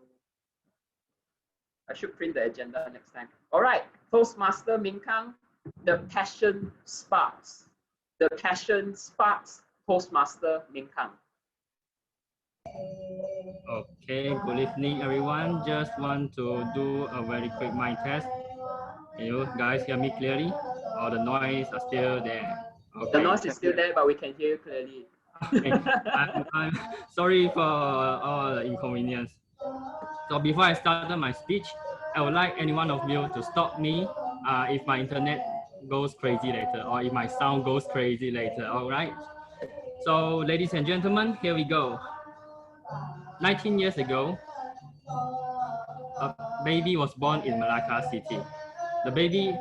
I should print the agenda next time. All right, Toastmaster Meng Kang, the passion sparks. The passion sparks Toastmaster Meng Kang. Okay, good evening, everyone. Just want to do a very quick mic test. Can you guys hear me clearly? Or the noise are still there? Okay. The noise is still there, but we can hear you clearly. Okay. I'm sorry for all the inconvenience. So before I started my speech, I would like any one of you to stop me if my internet goes crazy later, or if my sound goes crazy later, all right? So ladies and gentlemen, here we go. 19 years ago, a baby was born in Malacca City. The baby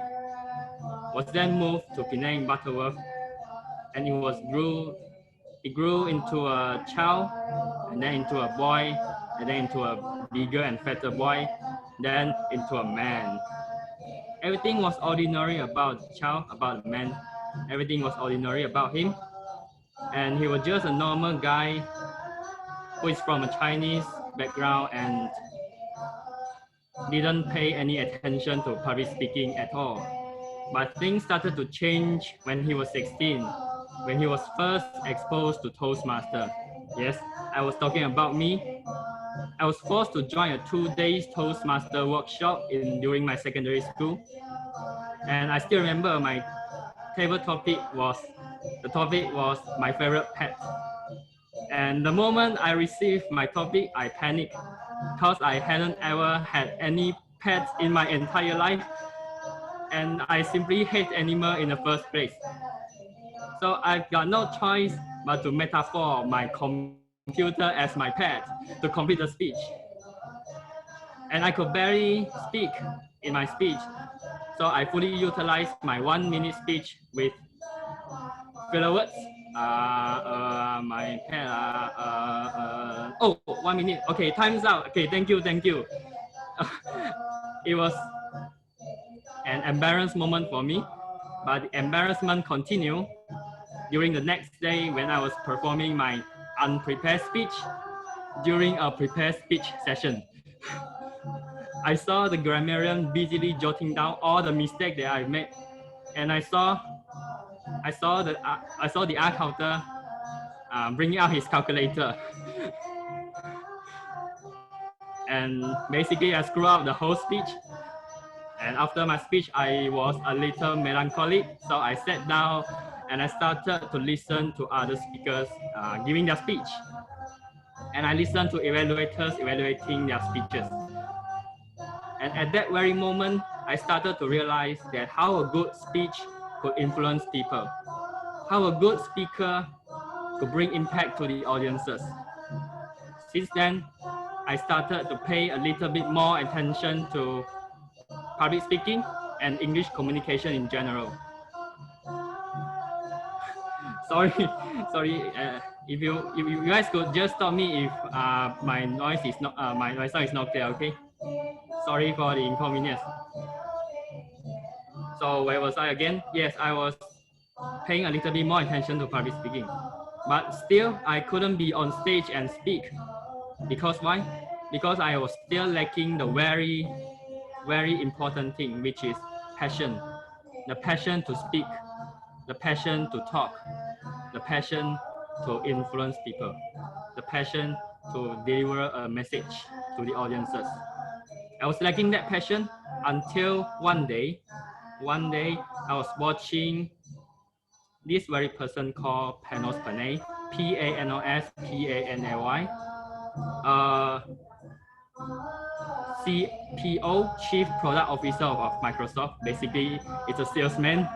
was then moved to Penang, Butterworth, and it grew into a child, and then into a boy, and then into a bigger and fatter boy, then into a man. Everything was ordinary about the child, about the man. Everything was ordinary about him. And he was just a normal guy who is from a Chinese background and didn't pay any attention to public speaking at all. But things started to change when he was 16, when he was first exposed to Toastmaster. Yes, I was talking about me. I was forced to join a 2-day Toastmaster workshop during my secondary school. And I still remember my table topic was my favorite pet. And the moment I received my topic, I panicked because I hadn't ever had any pets in my entire life. And I simply hate animals in the first place. So I've got no choice but to metaphor my computer as my pet to complete the speech. And I could barely speak in my speech. So I fully utilized my 1-minute speech with filler words. My pet, 1 minute. Okay, time's out. Okay, thank you. It was an embarrassing moment for me, but the embarrassment continued during the next day when I was performing my unprepared speech during a prepared speech session. I saw the grammarian busily jotting down all the mistakes that I made, and I saw the art counter bringing out his calculator. And basically, I screwed up the whole speech. And after my speech, I was a little melancholic, so I sat down and I started to listen to other speakers giving their speech. And I listened to evaluators evaluating their speeches. And at that very moment, I started to realize that how a good speech could influence people, how a good speaker could bring impact to the audiences. Since then, I started to pay a little bit more attention to public speaking and English communication in general. Sorry. If you guys could just stop me if my noise is not my sound is not clear. Okay. Sorry for the inconvenience. So where was I again? Yes, I was paying a little bit more attention to public speaking, but still I couldn't be on stage and speak. Because why? Because I was still lacking the very, very important thing, which is passion. The passion to speak, the passion to talk, the passion to influence people, the passion to deliver a message to the audiences. I was lacking that passion until one day I was watching this very person called Panos Panay, Panos Panay, CPO, Chief Product Officer of Microsoft. Basically, it's a salesman.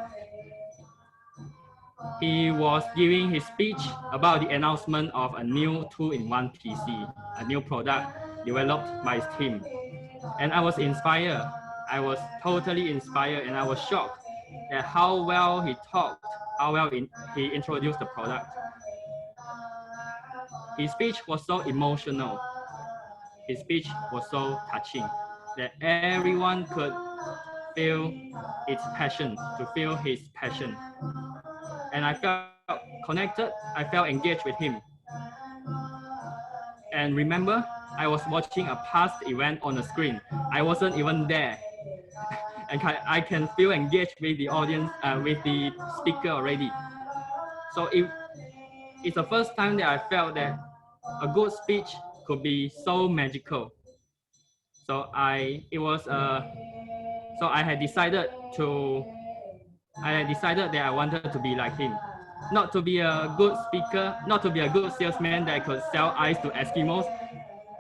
He was giving his speech about the announcement of a new 2-in-1 PC, a new product developed by his team. And I was inspired. I was totally inspired, and I was shocked at how well he talked, how well he introduced the product. His speech was so emotional. His speech was so touching that everyone could feel its passion, to feel his passion. And I felt connected, I felt engaged with him. And remember, I was watching a past event on the screen. I wasn't even there. And I can feel engaged with the audience, with the speaker already. So it's the first time that I felt that a good speech could be so magical. So I had decided that I wanted to be like him. Not to be a good speaker, not to be a good salesman that could sell ice to Eskimos,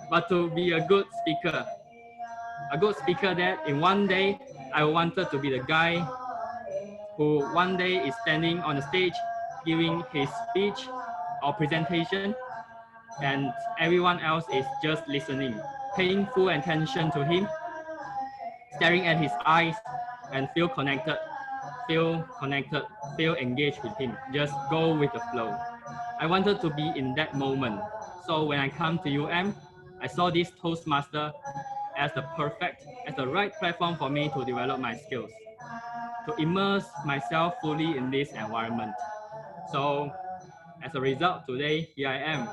but to be a good speaker. A good speaker that in one day, I wanted to be the guy who one day is standing on the stage giving his speech or presentation, and everyone else is just listening, paying full attention to him, staring at his eyes, and feel engaged with him. Just go with the flow. I wanted to be in that moment. So when I come to UM, I saw this Toastmaster as the right platform for me to develop my skills, to immerse myself fully in this environment. So as a result, today, here I am,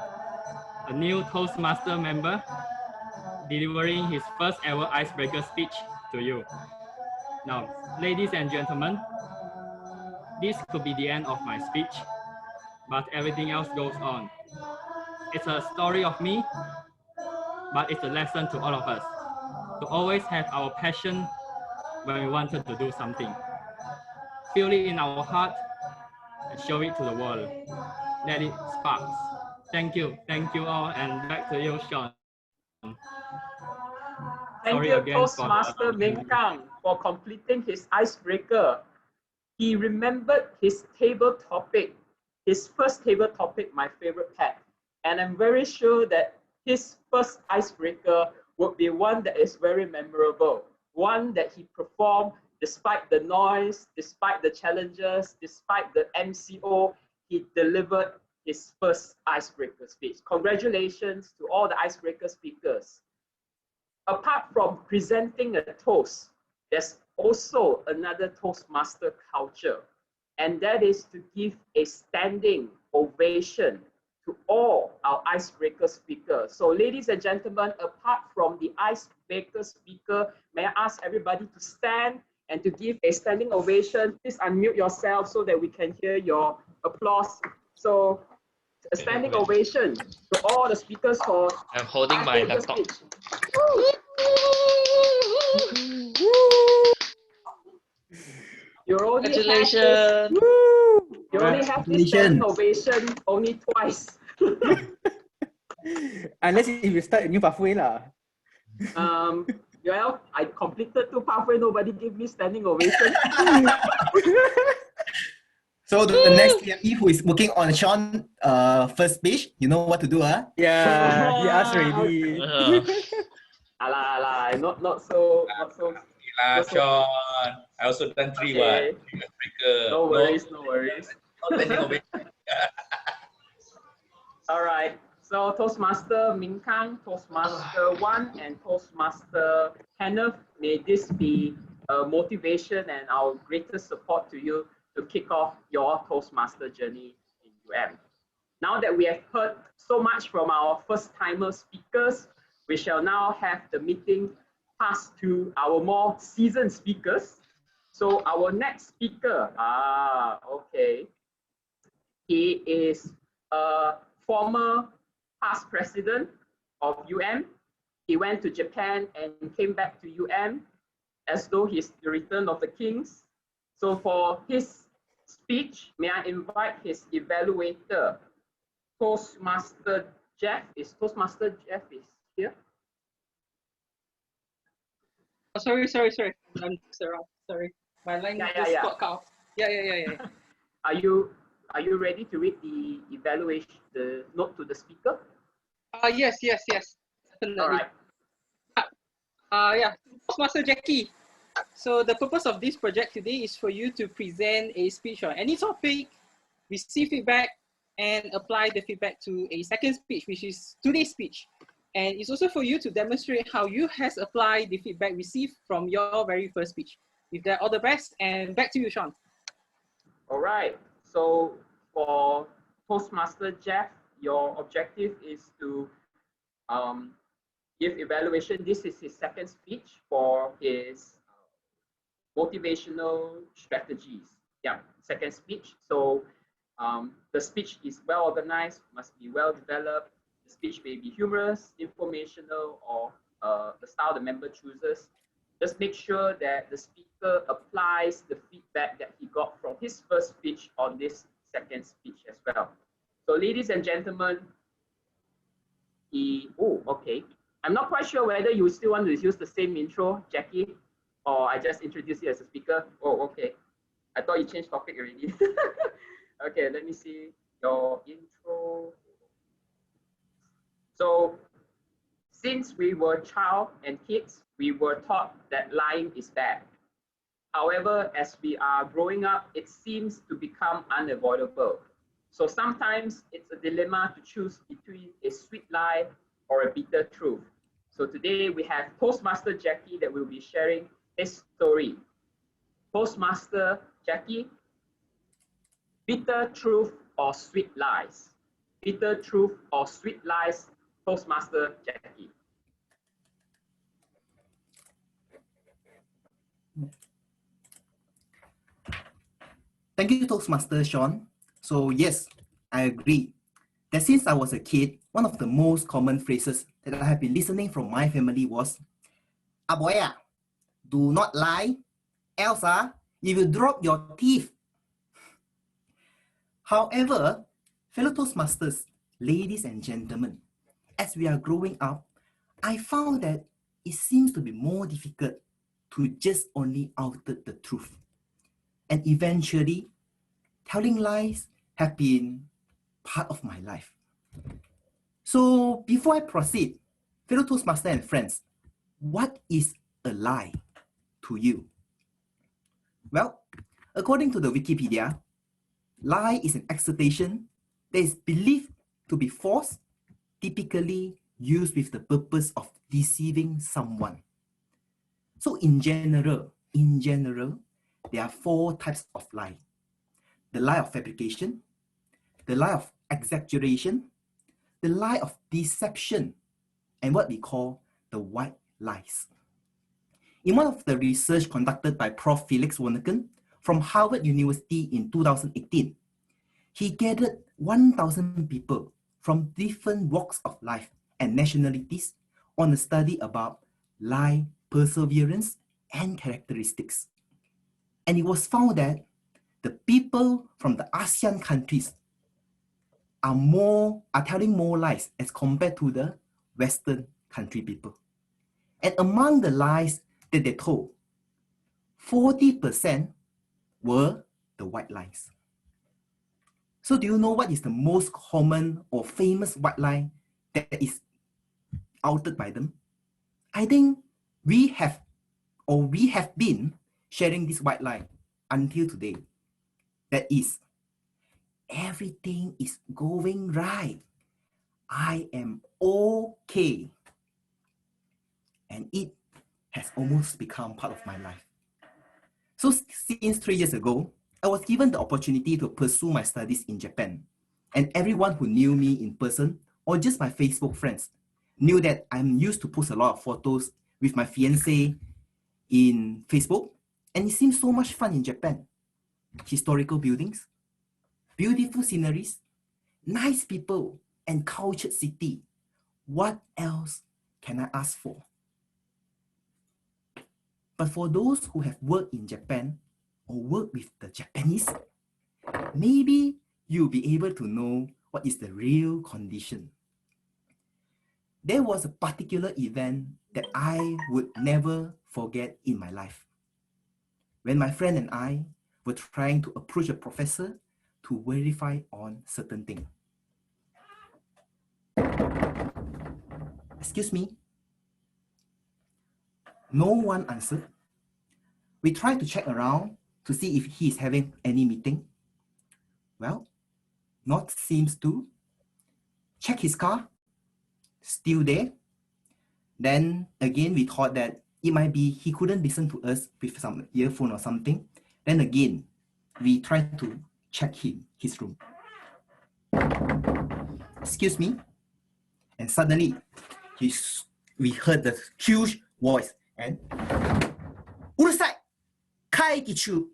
a new Toastmaster member, delivering his first ever icebreaker speech to you. Now, ladies and gentlemen, this could be the end of my speech, but everything else goes on. It's a story of me, but it's a lesson to all of us, to always have our passion when we wanted to do something. Feel it in our heart and show it to the world. Let it sparks. Thank you all, and back to you, Sean. Thank you, Toastmaster Ming Kang, for completing his icebreaker. He remembered his table topic, his first table topic, my favorite pet. And I'm very sure that his first icebreaker would be one that is very memorable, one that he performed despite the noise, despite the challenges, despite the MCO, he delivered his first icebreaker speech. Congratulations to all the icebreaker speakers. Apart from presenting a toast, there's also another Toastmaster culture, and that is to give a standing ovation to all our icebreaker speakers. So ladies and gentlemen, apart from the icebreaker speaker, may I ask everybody to stand and to give a standing ovation. Please unmute yourself so that we can hear your applause. So a standing ovation to all the speakers for I'm holding my laptop. Congratulations! You only have this standing ovation only twice. Unless if you start a new pathway lah. Well, I completed 2 pathway, nobody gave me standing ovation. So the next TME who is working on Sean first speech, you know what to do, huh? Yeah, he asked already. Ala, not so. Sean, I also done 3 okay. No worries. All right. So Toastmaster Ming Kang, Toastmaster 1, and Toastmaster Kenneth, may this be a motivation and our greatest support to you to kick off your Toastmaster journey in UM. Now that we have heard so much from our first-timer speakers, we shall now have the meeting pass to our more seasoned speakers. So our next speaker, okay, he is a former past president of UM. He went to Japan and came back to UM as though he's the return of the kings. So for his speech, may I invite his evaluator, Toastmaster Jeff. Is Toastmaster Jeff is here? Oh, sorry. I'm sorry. My line just got cut off. Yeah. Are you ready to read the evaluation, the note to the speaker? Yes. Definitely. All right. Yeah, Toastmaster Jackie. So the purpose of this project today is for you to present a speech on any topic, receive feedback, and apply the feedback to a second speech, which is today's speech. And it's also for you to demonstrate how you has applied the feedback received from your very first speech. With that, all the best, and back to you, Sean. All right. So for Toastmaster Jeff, your objective is to give evaluation. This is his second speech for his motivational strategies. Yeah, second speech. So the speech is well organized, must be well developed. The speech may be humorous, informational, or the style the member chooses. Just make sure that the speaker applies the feedback that he got from his first speech on this second speech as well. So ladies and gentlemen, okay. I'm not quite sure whether you still want to use the same intro, Jackie, or I just introduce you as a speaker. Oh, okay. I thought you changed topic already. Okay, let me see your intro. So since we were child and kids, we were taught that lying is bad. However, as we are growing up, it seems to become unavoidable. So sometimes it's a dilemma to choose between a sweet lie or a bitter truth. So today we have Toastmaster Jackie that will be sharing his story. Toastmaster Jackie, bitter truth or sweet lies? Bitter truth or sweet lies, Toastmaster Jackie? Thank you, Toastmaster Sean. So yes, I agree that since I was a kid, one of the most common phrases that I have been listening from my family was, "Aboya, do not lie, else you will drop your teeth." However, fellow Toastmasters, ladies and gentlemen, as we are growing up, I found that it seems to be more difficult to just only utter the truth. And eventually, telling lies have been part of my life. So before I proceed, fellow Toastmaster and friends, what is a lie to you? Well, according to the Wikipedia, lie is an exhortation that is believed to be false, typically used with the purpose of deceiving someone. So in general, there are 4 types of lie. The lie of fabrication, the lie of exaggeration, the lie of deception, and what we call the white lies. In one of the research conducted by Prof. Felix Werneken from Harvard University in 2018, he gathered 1,000 people from different walks of life and nationalities on a study about lie perseverance and characteristics. And it was found that the people from the ASEAN countries are telling more lies as compared to the Western country people. And among the lies that they told, 40% were the white lies. So do you know what is the most common or famous white lie that is uttered by them? I think we have been sharing this white lie until today. That is, everything is going right. I am okay. And it has almost become part of my life. So since 3 years ago, I was given the opportunity to pursue my studies in Japan. And everyone who knew me in person or just my Facebook friends knew that I'm used to post a lot of photos with my fiancé in Facebook. And it seems so much fun in Japan. Historical buildings, beautiful sceneries, nice people, and cultured city What else can I ask for? But for those who have worked in Japan or worked with the Japanese, maybe you'll be able to know what is the real condition. There was a particular event that I would never forget in my life. When my friend and I were trying to approach a professor to verify on certain things. Excuse me? No one answered. We tried to check around to see if he is having any meeting. Well, not seems to. Check his car, still there. Then again, we thought that it might be he couldn't listen to us with some earphone or something. Then again, we tried to check his room. Excuse me? And suddenly, we heard the huge voice and Urusai! Kaikichu!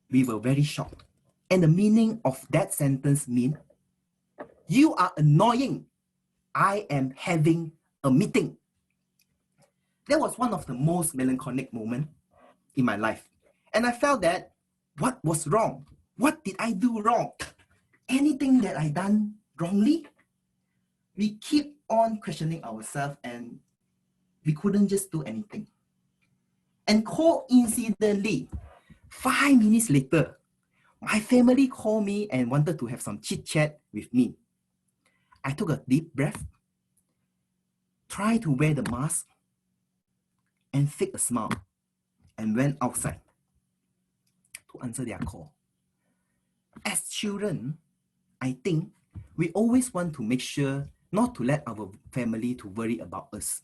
We were very shocked. And the meaning of that sentence means, you are annoying. I am having a meeting. That was one of the most melancholic moments in my life. And I felt that, what was wrong? What did I do wrong? Anything that I done wrongly? We keep on questioning ourselves and we couldn't just do anything. And coincidentally, 5 minutes later, my family called me and wanted to have some chit chat with me. I took a deep breath, tried to wear the mask, and fake a smile, and went outside to answer their call. As children, I think we always want to make sure not to let our family to worry about us,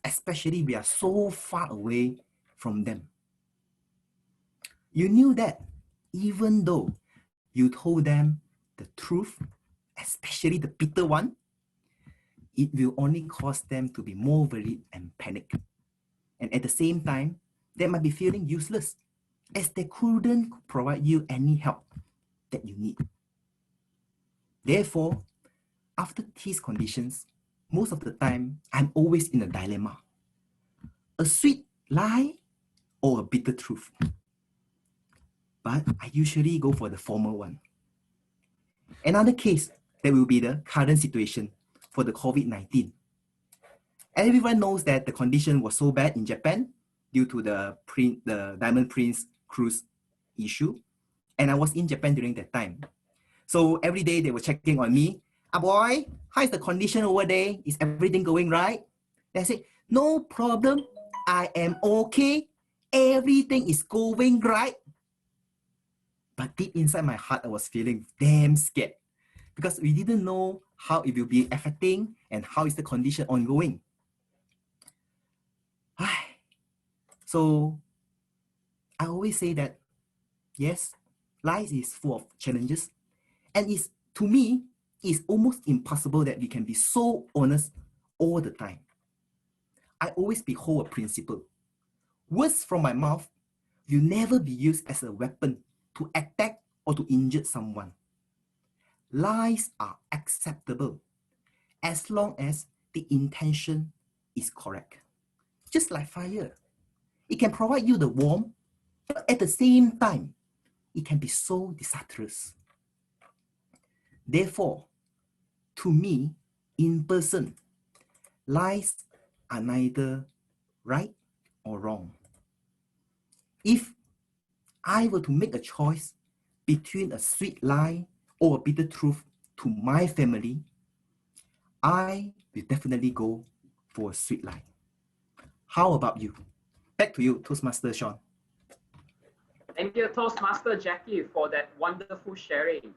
especially we are so far away from them. You knew that even though you told them the truth, especially the bitter one, it will only cause them to be more worried and panic. And at the same time, they might be feeling useless as they couldn't provide you any help that you need. Therefore, after these conditions, most of the time, I'm always in a dilemma. A sweet lie or a bitter truth. But I usually go for the former one. Another case that will be the current situation for the COVID-19. Everyone knows that the condition was so bad in Japan due to the Diamond Prince cruise issue. And I was in Japan during that time. So every day they were checking on me. Ah boy, how is the condition over there? Is everything going right? They say, no problem. I am okay. Everything is going right. But deep inside my heart, I was feeling damn scared because we didn't know how it will be affecting and how is the condition ongoing. So I always say that, yes, life is full of challenges, and to me, it's almost impossible that we can be so honest all the time. I always behold a principle. Words from my mouth will never be used as a weapon to attack or to injure someone. Lies are acceptable as long as the intention is correct. Just like fire. It can provide you the warmth, but at the same time, it can be so disastrous. Therefore, to me, in person, lies are neither right or wrong. If I were to make a choice between a sweet lie or a bitter truth to my family, I will definitely go for a sweet lie. How about you? Back to you, Toastmaster Sean. Thank you, Toastmaster Jackie, for that wonderful sharing.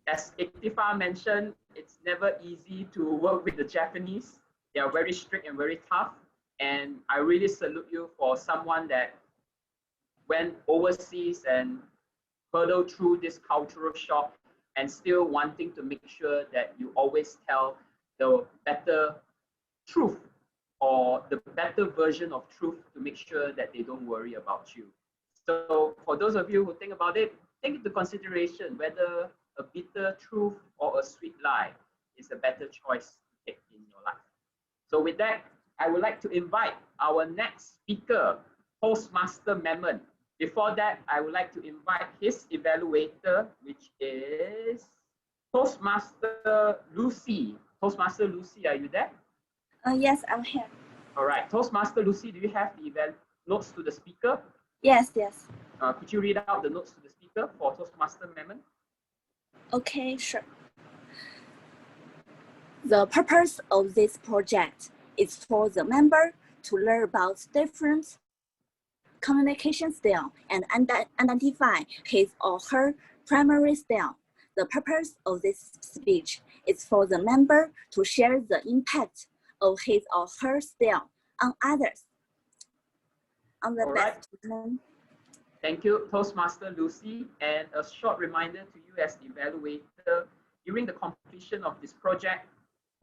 As Iktifa mentioned, it's never easy to work with the Japanese. They are very strict and very tough. And I really salute you for someone that went overseas and hurdled through this cultural shock and still wanting to make sure that you always tell the better truth or the better version of truth to make sure that they don't worry about you. So for those of you who think about it, take into consideration whether a bitter truth or a sweet lie is a better choice to take in your life. So with that, I would like to invite our next speaker, Toastmaster Memon. Before that, I would like to invite his evaluator, which is Toastmaster Lucy. Toastmaster Lucy, are you there? Yes, I'm here. All right, Toastmaster Lucy, do you have the notes to the speaker? Yes, yes. Could you read out the notes to the speaker for Toastmaster Memon? Okay, sure. The purpose of this project is for the member to learn about different communication style and identify his or her primary style. The purpose of this speech is for the member to share the impact of his or her style on others. On the best. Thank you, Toastmaster Lucy. And a short reminder to you as the evaluator, during the completion of this project,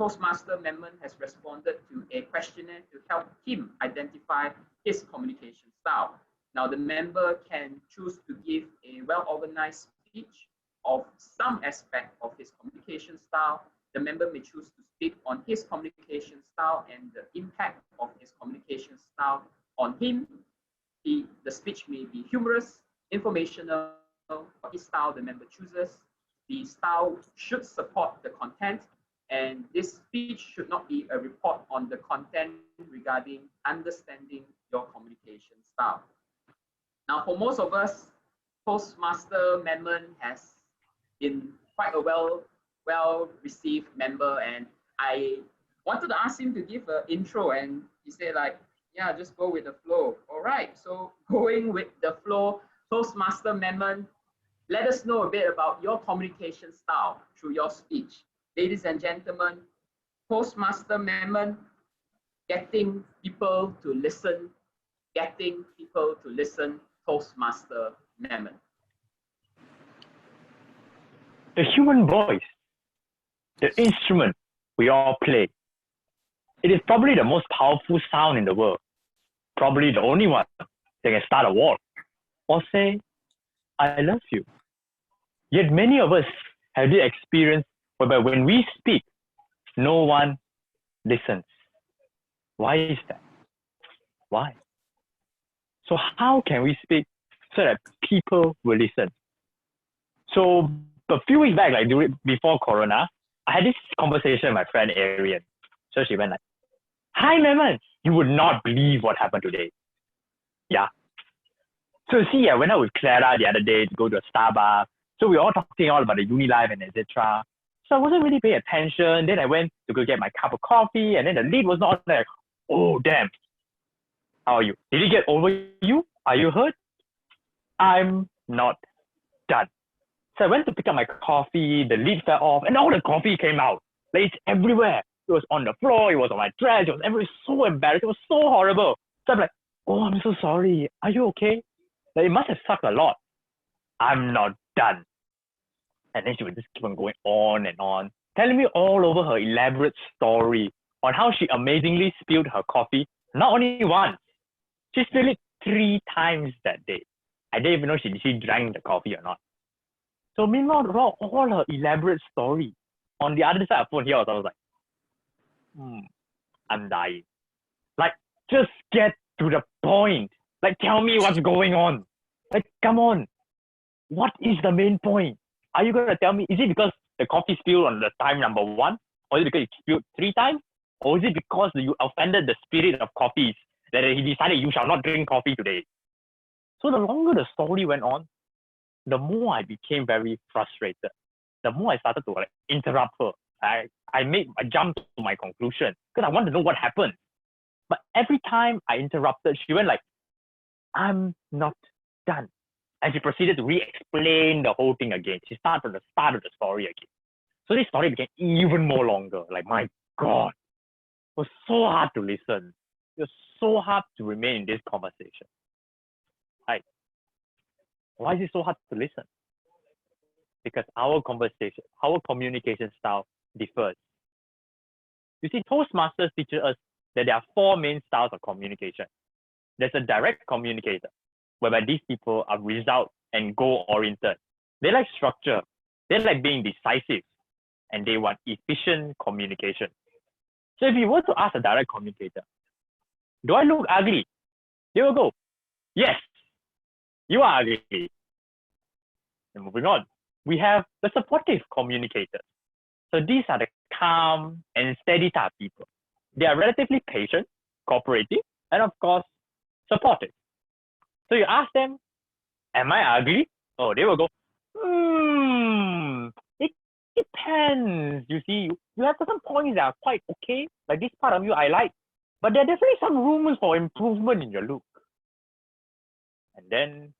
Toastmaster Memon has responded to a questionnaire to help him identify his communication style. Now, the member can choose to give a well-organized speech of some aspect of his communication style. The member may choose to speak on his communication style and the impact of his communication style on him. The speech may be humorous, informational, what style the member chooses. The style should support the content, and this speech should not be a report on the content regarding understanding your communication style. Now, for most of us, Toastmaster Memon has been quite a well-received member, and I wanted to ask him to give an intro, and he said like, yeah, just go with the flow. All right, so going with the flow, Toastmaster Memon, let us know a bit about your communication style through your speech. Ladies and gentlemen, Toastmaster Memon, getting people to listen, Toastmaster Memon. The human voice, the instrument we all play. It is probably the most powerful sound in the world. Probably the only one that can start a war or say, I love you. Yet many of us have the experience whereby when we speak, no one listens. Why is that? Why? So how can we speak so that people will listen? So a few weeks back, like before Corona, I had this conversation with my friend Arian. So she went like, hi, Memon, you would not believe what happened today. Yeah. So see, I went out with Clara the other day to go to a Starbucks. So we were all talking all about the uni life and etc. So I wasn't really paying attention. Then I went to go get my cup of coffee, and then the lid was not there. Oh, damn. How are you? Did it get over you? Are you hurt? I'm not done. So I went to pick up my coffee, the lid fell off, and all the coffee came out. Like, it's everywhere. It was on the floor, it was on my dress, it was everywhere. So embarrassing, it was so horrible. So I'm like, oh, I'm so sorry. Are you okay? Like, it must have sucked a lot. I'm not done. And then she would just keep on going on and on, telling me all over her elaborate story on how she amazingly spilled her coffee, not only once, she spilled it 3 times that day. I didn't even know she drank the coffee or not. So meanwhile, all her elaborate story, on the other side of the phone here, I was like, I'm dying. Like, just get to the point. Like, tell me what's going on. Like, come on. What is the main point? Are you going to tell me, is it because the coffee spilled on the time number 1? Or is it because it spilled 3 times? Or is it because you offended the spirit of coffees that he decided you shall not drink coffee today? So the longer the story went on, the more I became very frustrated. The more I started to like interrupt her. I jumped to my conclusion because I wanted to know what happened. But every time I interrupted, she went like, I'm not done. And she proceeded to re-explain the whole thing again. She started at the start of the story again. So this story became even more longer. Like, my God, it was so hard to listen. It was so hard to remain in this conversation. Like, why is it so hard to listen? Because our communication style differs. You see, Toastmasters teaches us that there are 4 main styles of communication. There's a direct communicator, whereby these people are result and goal oriented. They like structure. They like being decisive and they want efficient communication. So if you were to ask a direct communicator, do I look ugly? They will go, yes, you are ugly. And moving on, we have the supportive communicators. So these are the calm and steady type people. They are relatively patient, cooperative, and of course, supportive. So you ask them, am I ugly? Oh, they will go, it depends. You see, you have certain points that are quite okay, like this part of you I like, but there are definitely some room for improvement in your look. And then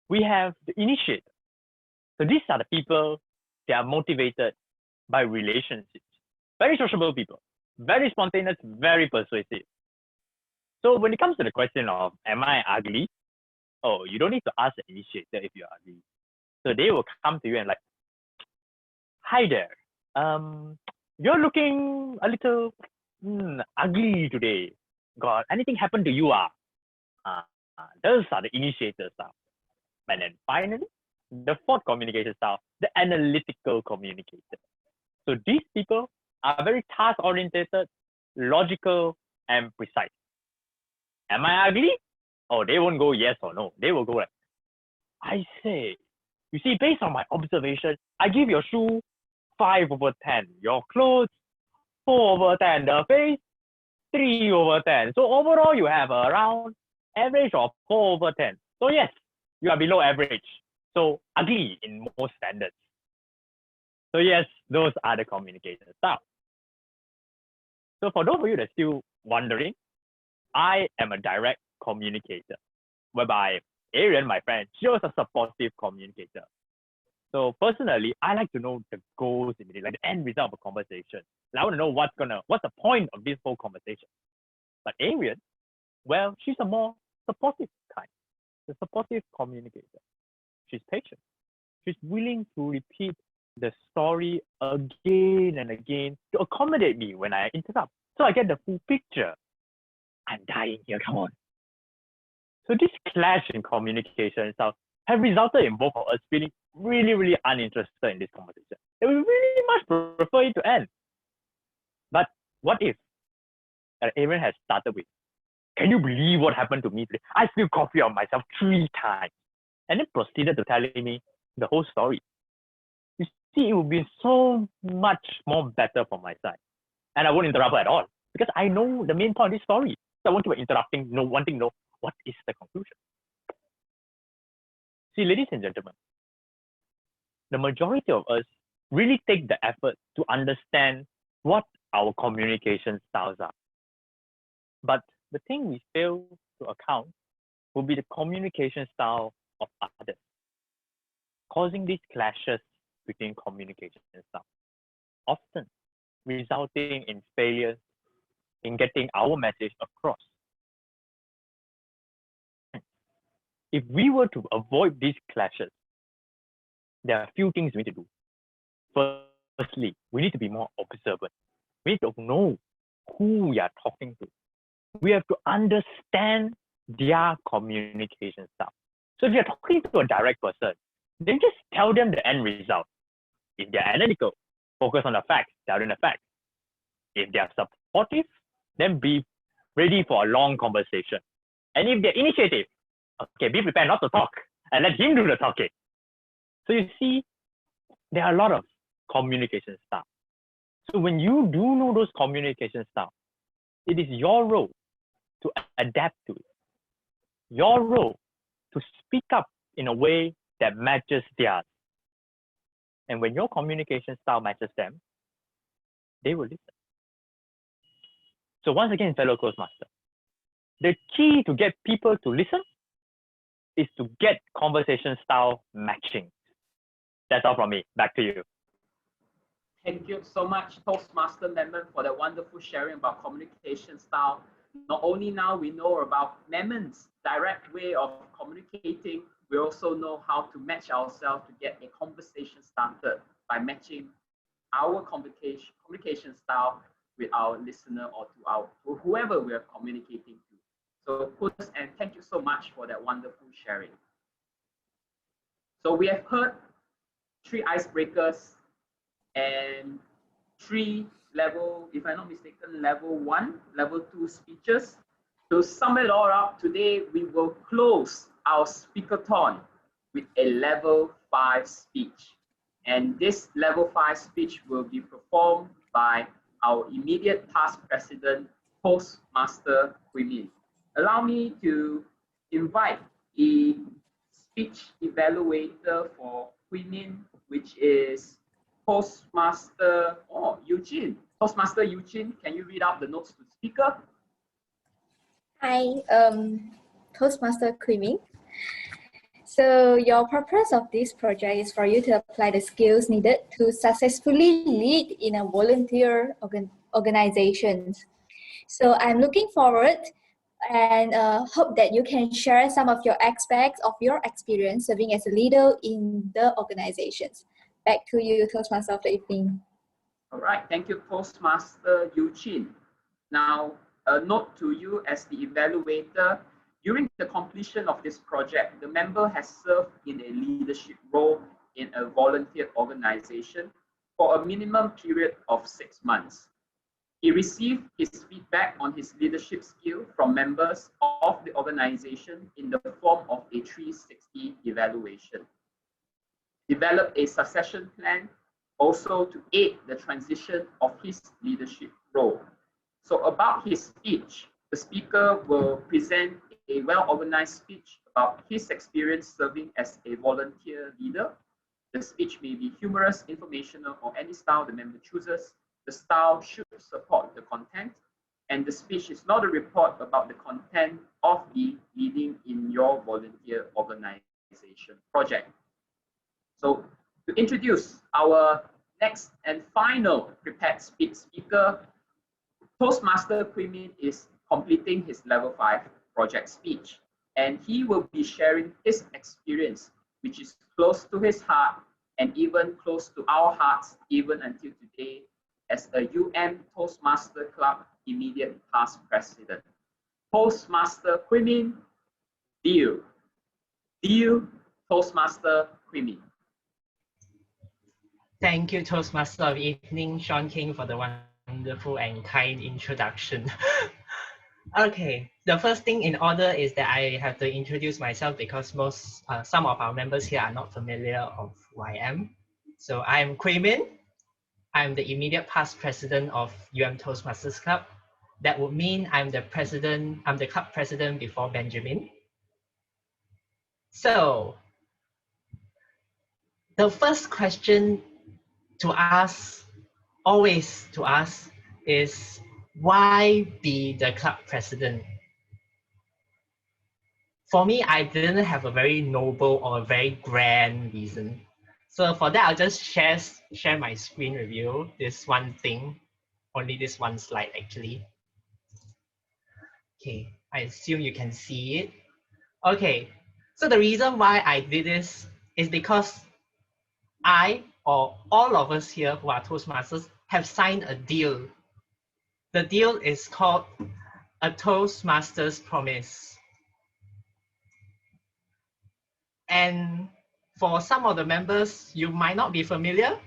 we have the initiator. So these are the people that are motivated by relationships. Very sociable people, very spontaneous, very persuasive. So when it comes to the question of, am I ugly? Oh, you don't need to ask the initiator if you're ugly. So they will come to you and like, hi there. You're looking a little ugly today. God, anything happened to you? Those are the initiator style. And then finally, the fourth communication style, the analytical communicator. So these people are very task-oriented, logical, and precise. Am I ugly? Oh, they won't go yes or no. They will go like, I say, you see, based on my observation, I give your shoe 5/10, your clothes 4/10, the face 3/10. So overall, you have around average of 4/10. So yes, you are below average. So ugly in most standards. So yes, those are the communication styles. So for those of you that are still wondering, I am a direct communicator, whereby Arian, my friend, she was a supportive communicator. So personally, I like to know the goals in it, like the end result of a conversation. Like I want to know what's the point of this whole conversation. But Arian, well, she's a more supportive kind, the supportive communicator. She's patient. She's willing to repeat the story again and again to accommodate me when I interrupt. So I get the full picture. I'm dying here, come on. So this clash in communication styles have resulted in both of us feeling really, really uninterested in this conversation. And we really much prefer it to end. But what if Aaron has started with, can you believe what happened to me today? I spilled coffee on myself 3 times. And then proceeded to telling me the whole story. You see, it would be so much more better for my side. And I won't interrupt her at all because I know the main point of this story. So I won't keep interrupting, wanting to know what is the conclusion. See, ladies and gentlemen, the majority of us really take the effort to understand what our communication styles are. But the thing we fail to account will be the communication style of others, causing these clashes between communication styles, often resulting in failures in getting our message across. If we were to avoid these clashes, there are a few things we need to do. Firstly, we need to be more observant. We need to know who we are talking to. We have to understand their communication style. So if you're talking to a direct person, then just tell them the end result. If they're analytical, focus on the facts, tell them the facts. If they're supportive, then be ready for a long conversation. And if they're initiative, okay, be prepared not to talk and let him do the talking. So you see, there are a lot of communication styles. So when you do know those communication styles, it is your role to adapt to it. Your role to speak up in a way that matches theirs. And when your communication style matches them, they will listen. So once again, fellow Toastmaster, the key to get people to listen is to get conversation style matching. That's all from me. Back to you. Thank you so much, Toastmaster Memon, for that wonderful sharing about communication style. Not only now we know about Memon's direct way of communicating, we also know how to match ourselves to get a conversation started by matching our communication style with our listener or to whoever we are communicating to. So, and thank you so much for that wonderful sharing. So we have heard 3 icebreakers, and 3 level, if I'm not mistaken, level 1, level 2 speeches. To sum it all up, today we will close our speakerthon with a level 5 speech. And this level 5 speech will be performed by our immediate past president, Toastmaster Hui. Allow me to invite the speech evaluator for Hui, which is Toastmaster Eugene. Toastmaster Eugene, can you read out the notes to the speaker? Hi, Toastmaster Hui. So your purpose of this project is for you to apply the skills needed to successfully lead in a volunteer organization. So I'm looking forward and hope that you can share some of your aspects of your experience serving as a leader in the organizations. Back to you, Toastmaster of the evening. All right, thank you, Toastmaster Eugene. Now, a note to you as the evaluator. During the completion of this project, the member has served in a leadership role in a volunteer organization for a minimum period of 6 months. He received his feedback on his leadership skill from members of the organization in the form of a 360 evaluation. Developed a succession plan also to aid the transition of his leadership role. So about his speech, the speaker will present a well-organized speech about his experience serving as a volunteer leader. The speech may be humorous, informational, or any style the member chooses. The style should support the content, and the speech is not a report about the content of the leading in your volunteer organization project. So to introduce our next and final prepared speaker, Toastmaster Hui is completing his level 5 project speech, and he will be sharing his experience, which is close to his heart and even close to our hearts even until today as a Toastmaster Club immediate past president. Toastmaster Hui, dear Toastmaster Hui. Thank you, Toastmaster of Evening, Sean King, for the wonderful and kind introduction. Okay, the first thing in order is that I have to introduce myself because some of our members here are not familiar of who I am. So I'm Hui Min. I'm the immediate past president of Toastmasters Club. That would mean I'm the club president before Benjamin. So the first question to ask, always to ask, is why be the club president? For me, I didn't have a very noble or a very grand reason. So for that, I'll just share my screen with you. This one thing, only this one slide actually. Okay, I assume you can see it. Okay, so the reason why I did this is because I, or all of us here who are Toastmasters, have signed a deal. The deal is called a Toastmasters Promise. And for some of the members, you might not be familiar.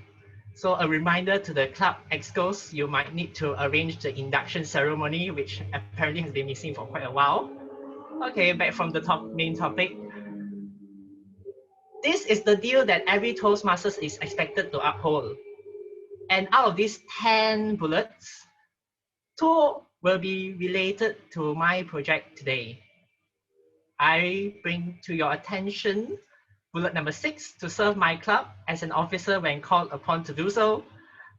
So a reminder to the club excos, you might need to arrange the induction ceremony, which apparently has been missing for quite a while. Okay, back from the main topic. This is the deal that every Toastmasters is expected to uphold. And out of these 10 bullets, 2 will be related to my project today. I bring to your attention bullet number 6, to serve my club as an officer when called upon to do so,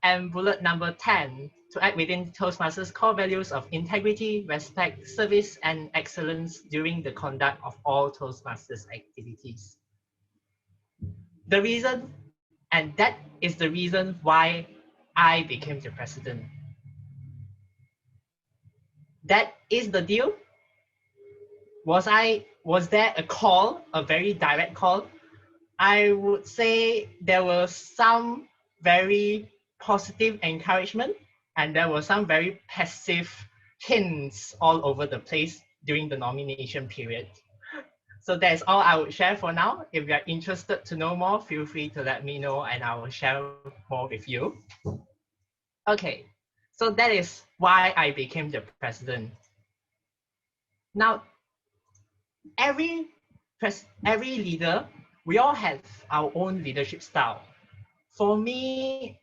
and bullet number 10, to act within Toastmasters' core values of integrity, respect, service, and excellence during the conduct of all Toastmasters activities. The reason, and that is the reason why I became the president. That is the deal. Was there a call, a very direct call? I would say there was some very positive encouragement and there were some very passive hints all over the place during the nomination period. So that's all I would share for now. If you're interested to know more, feel free to let me know and I will share more with you. Okay, so that is why I became the president. Now, every leader, we all have our own leadership style. For me,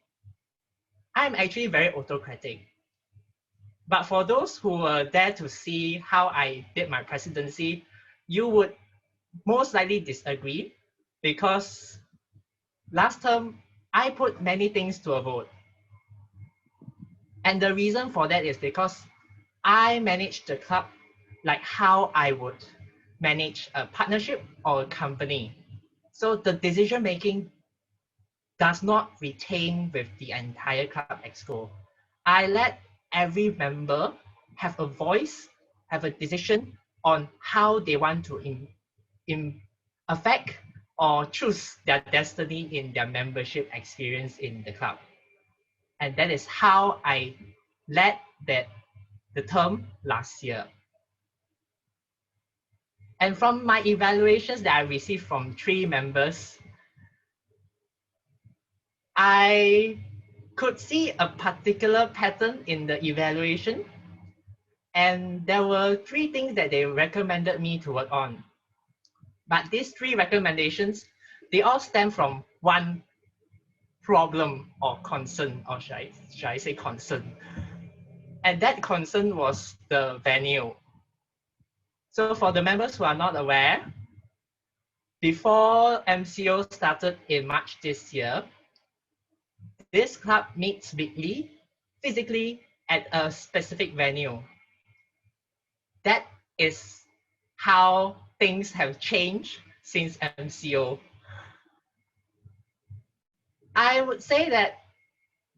I'm actually very autocratic. But for those who were there to see how I did my presidency, you would most likely disagree because last term, I put many things to a vote. And the reason for that is because I managed the club like how I would manage a partnership or a company. So the decision making does not retain with the entire club exco. I let every member have a voice, have a decision on how they want to affect or choose their destiny in their membership experience in the club. And that is how I led the term last year. And from my evaluations that I received from 3 members, I could see a particular pattern in the evaluation. And there were 3 things that they recommended me to work on. But these 3 recommendations, they all stem from one problem or concern, or should I say concern. And that concern was the venue. So for the members who are not aware, before MCO started in March this year, this club meets weekly, physically at a specific venue. That is how things have changed since MCO. I would say that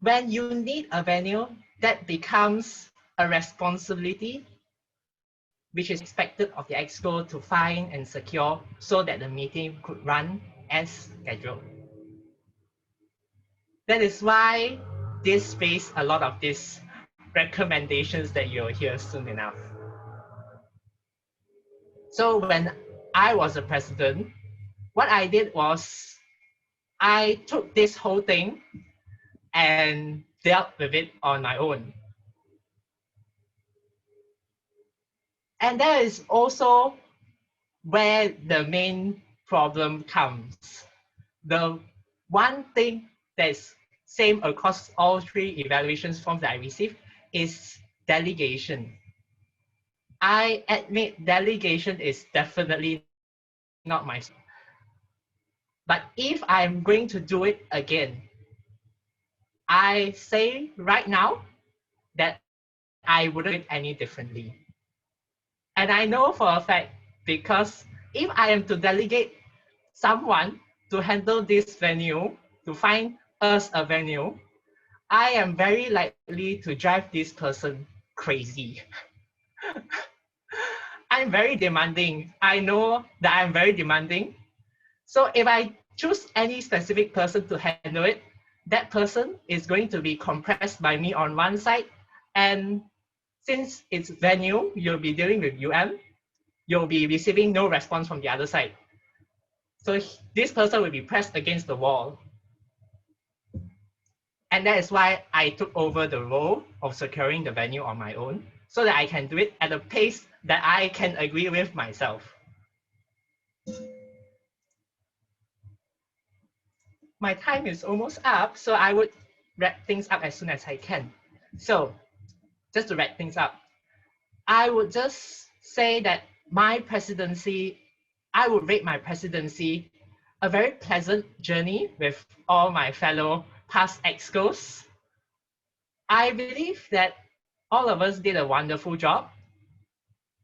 when you need a venue, that becomes a responsibility which is expected of the exco to find and secure so that the meeting could run as scheduled. That is why this faced a lot of these recommendations that you'll hear soon enough. So when I was the president, what I did was I took this whole thing and dealt with it on my own. And that is also where the main problem comes. The one thing that's same across all 3 evaluations forms that I received is delegation. I admit delegation is definitely not my strength. But if I'm going to do it again, I say right now that I wouldn't do it any differently. And I know for a fact, because if I am to delegate someone to handle this venue, to find us a venue, I am very likely to drive this person crazy. I'm very demanding. I know that I'm very demanding. So if I choose any specific person to handle it, that person is going to be compressed by me on one side. And since it's venue, you'll be dealing with you'll be receiving no response from the other side. So this person will be pressed against the wall. And that is why I took over the role of securing the venue on my own, so that I can do it at a pace that I can agree with myself. My time is almost up, so I would wrap things up as soon as I can. So just to wrap things up, I would just say that my presidency, I would rate my presidency a very pleasant journey with all my fellow past excos. I believe that all of us did a wonderful job,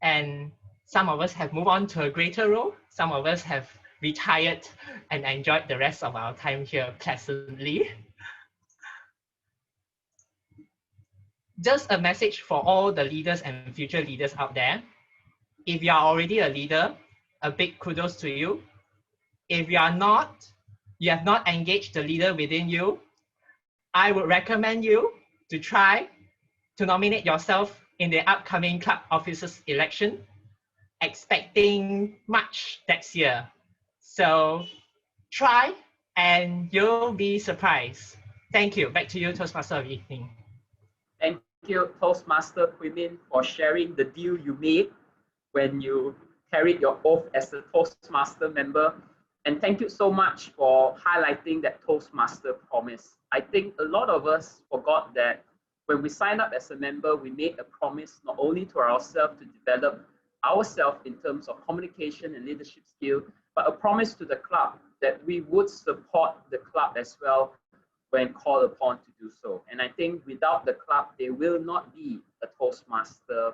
and some of us have moved on to a greater role. Some of us have retired and enjoyed the rest of our time here pleasantly. Just a message for all the leaders and future leaders out there. If you are already a leader, a big kudos to you. If you are not, you have not engaged the leader within you, I would recommend you to try to nominate yourself in the upcoming club officers election. expecting much next year. So try and you'll be surprised. Thank you. Back to you, Toastmaster of the Evening. Thank you, Toastmaster Quimin, for sharing the deal you made when you carried your oath as a Toastmaster member. And thank you so much for highlighting that Toastmaster promise. I think a lot of us forgot that when we sign up as a member, we made a promise not only to ourselves to develop ourselves in terms of communication and leadership skill, but a promise to the club that we would support the club as well when called upon to do so. And I think without the club, there will not be a Toastmaster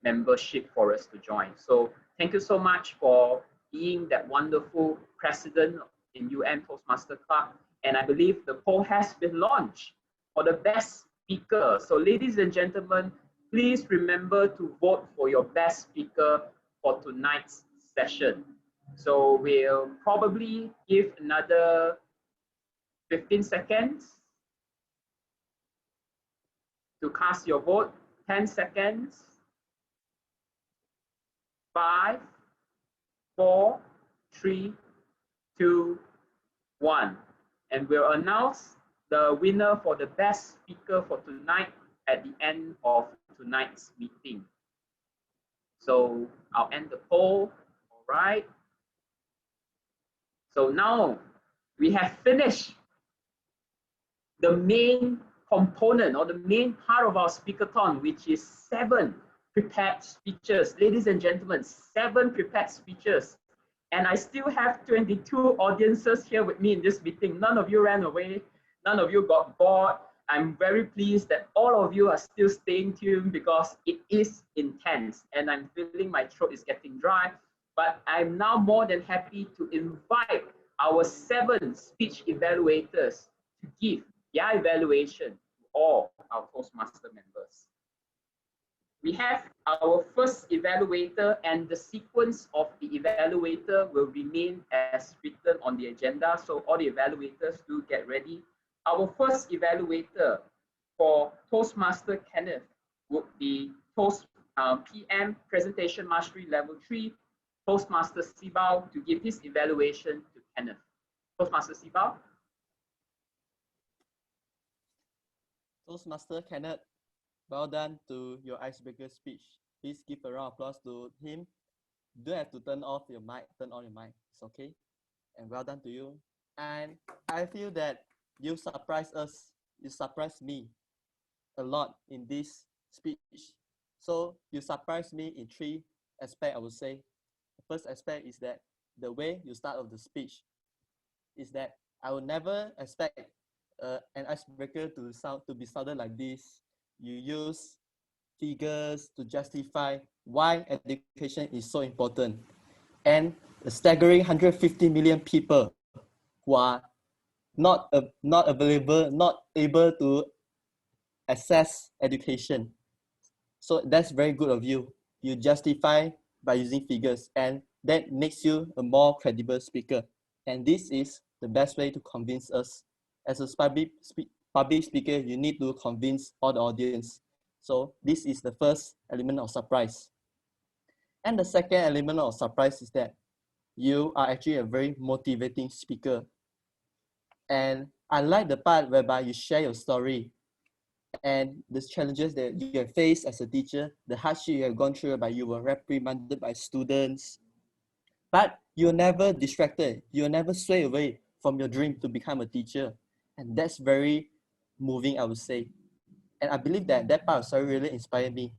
membership for us to join. So thank you so much for being that wonderful president in Toastmaster Club. And I believe the poll has been launched for the best speaker. So ladies and gentlemen, please remember to vote for your best speaker for tonight's session. So we'll probably give another 15 seconds to cast your vote. 10 seconds. 5, 4, 3, 2, 1. And we'll announce the winner for the best speaker for tonight at the end of tonight's meeting. So I'll end the poll. All right. So now we have finished the main component or the main part of our speakerthon, which is 7 prepared speeches. Ladies and gentlemen, 7 prepared speeches. And I still have 22 audiences here with me in this meeting. None of you ran away. None of you got bored. I'm very pleased that all of you are still staying tuned because it is intense and I'm feeling my throat is getting dry. But I'm now more than happy to invite our 7 speech evaluators to give their evaluation to all our Toastmaster members. We have our first evaluator, and the sequence of the evaluator will remain as written on the agenda. So all the evaluators do get ready. Our first evaluator for Toastmaster Kenneth would be PM Presentation Mastery Level 3, Toastmaster Sibao, to give his evaluation to Kenneth. Toastmaster Sibao. Toastmaster Kenneth, well done to your icebreaker speech. Please give a round of applause to him. You don't have to turn off your mic, turn on your mic. It's okay. And well done to you. And I feel that you surprised us. You surprised me a lot in this speech. So you surprised me in 3 aspects, I would say. The first aspect is that the way you start off the speech is that I would never expect an icebreaker to be sounded like this. You use figures to justify why education is so important. And the staggering 150 million people who are not available, not able to access education. So that's very good of you. You justify by using figures, and that makes you a more credible speaker. And this is the best way to convince us. As a public speaker, you need to convince all the audience. So this is the first element of surprise. And the second element of surprise is that you are actually a very motivating speaker. And I like the part whereby you share your story and the challenges that you have faced as a teacher, the hardship you have gone through, whereby you were reprimanded by students. But you're never distracted. You'll never sway away from your dream to become a teacher. And that's very moving, I would say. And I believe that that part of story really inspired me.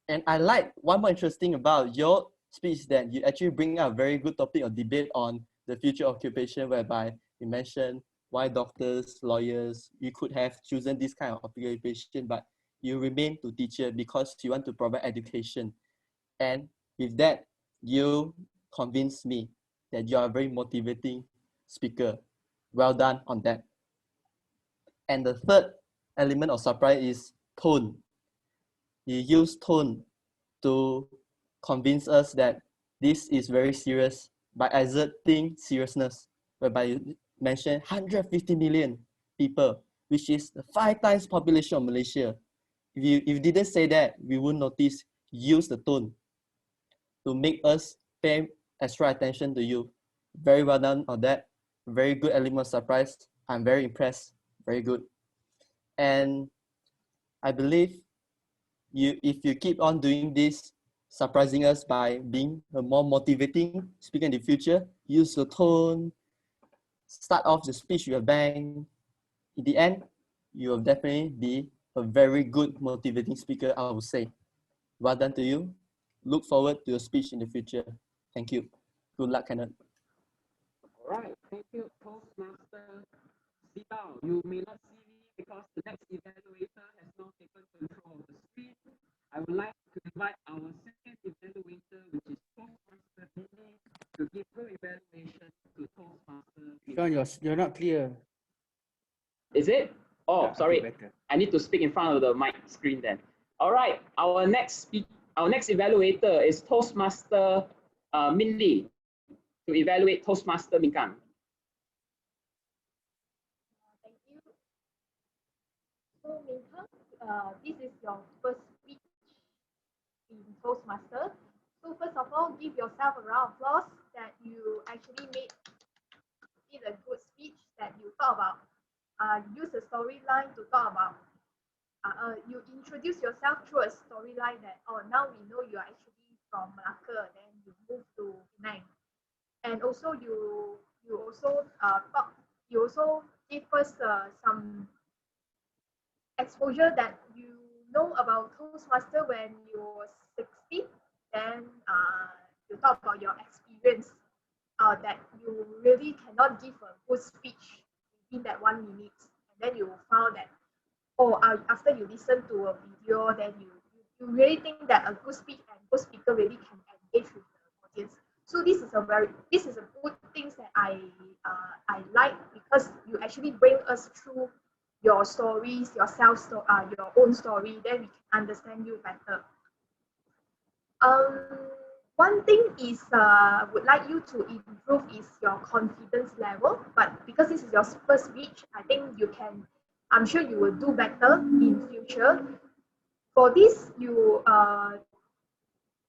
And I like one more interesting about your speech that you actually bring up a very good topic of debate on the future occupation, whereby you mentioned why doctors, lawyers, you could have chosen this kind of occupation, but you remain to teacher because you want to provide education. And with that, you convinced me that you are a very motivating speaker. Well done on that. And the third element of surprise is tone. You use tone to convince us that this is very serious by exerting seriousness, whereby you mention 150 million people, which is the 5 times population of Malaysia. If you didn't say that, we wouldn't notice. Use the tone. to make us pay extra attention to you. Very well done on that. Very good element of surprise. I'm very impressed. Very good. And I believe if you keep on doing this, surprising us by being a more motivating speaker in the future, use your tone, start off the speech with a bang. In the end, you will definitely be a very good motivating speaker, I would say. Well done to you. Look forward to your speech in the future. Thank you. Good luck, Kenneth. All right, thank you, Toastmaster. Sit down. You may not see me because the next evaluator has now taken control of the screen. I would like to invite our second evaluator, which is Toastmaster Billy, to give her evaluation to Toastmaster. Sean, you're not clear. Is it? Oh, Yeah, sorry. better. I need to speak in front of the mic screen then. All right, our next evaluator is Toastmaster Min Lee to evaluate Toastmaster Min Kang. Thank you. So Min Kang, this is your first speech in Toastmaster. So first of all, give yourself a round of applause that you actually made it a good speech, that you thought about. Use a storyline to talk about. You introduce yourself through a storyline that, oh, now we know you are actually from Malacca, then you move to Penang. And also you also give us some exposure that you know about Toastmaster when you were 16. Then you talk about your experience that you really cannot give a good speech in that 1 minute. And then you found that, oh, after you listen to a video, then you really think that a good speech and good speaker really can engage with the audience. So this is a good thing that I like, because you actually bring us through your stories, your own story, then we can understand you better. One thing is would like you to improve is your confidence level, but because this is your first speech, I think I'm sure you will do better in future. For this, you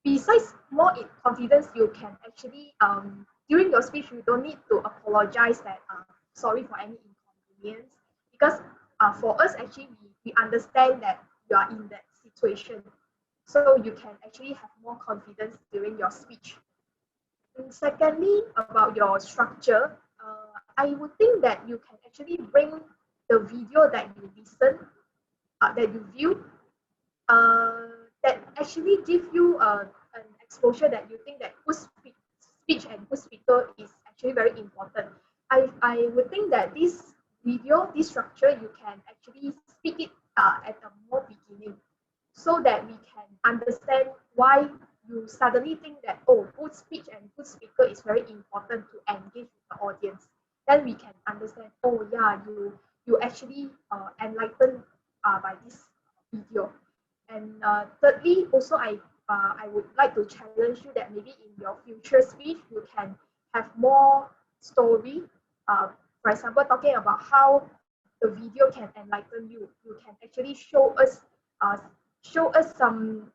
besides more confidence, you can actually during your speech you don't need to apologize that sorry for any inconvenience, because for us actually we understand that you are in that situation, so you can actually have more confidence during your speech. And secondly, about your structure, I would think that you can actually bring the video that you listen, that you view, that actually give you an exposure that you think that good speech and good speaker is actually very important. I would think that this video, this structure, you can actually speak it at the more beginning, so that we can understand why you suddenly think that, oh, good speech and good speaker is very important to engage with the audience. Then we can understand, oh yeah, you actually enlightened by this video. And thirdly, also I would like to challenge you that maybe in your future speech you can have more story. For example, talking about how the video can enlighten you. You can actually show us some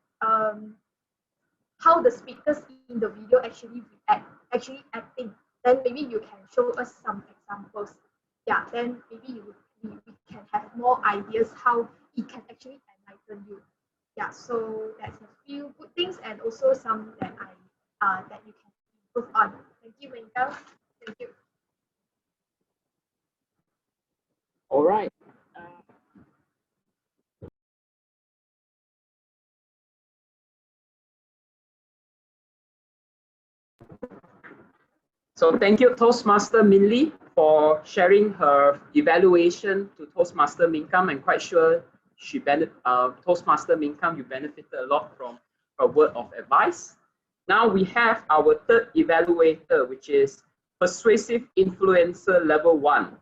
how the speakers in the video actually acting. Then maybe you can show us some examples. Yeah, then maybe we can have more ideas how it can actually enlighten you. Yeah, so that's a few good things, and also some that that you can improve on. Thank you, Minka. Thank you. All right. So thank you, Toastmaster Min Lee, for sharing her evaluation to Toastmaster Min Kam. I'm quite sure Toastmaster Min Kam, you benefited a lot from her word of advice. Now we have our third evaluator, which is Persuasive Influencer Level 1,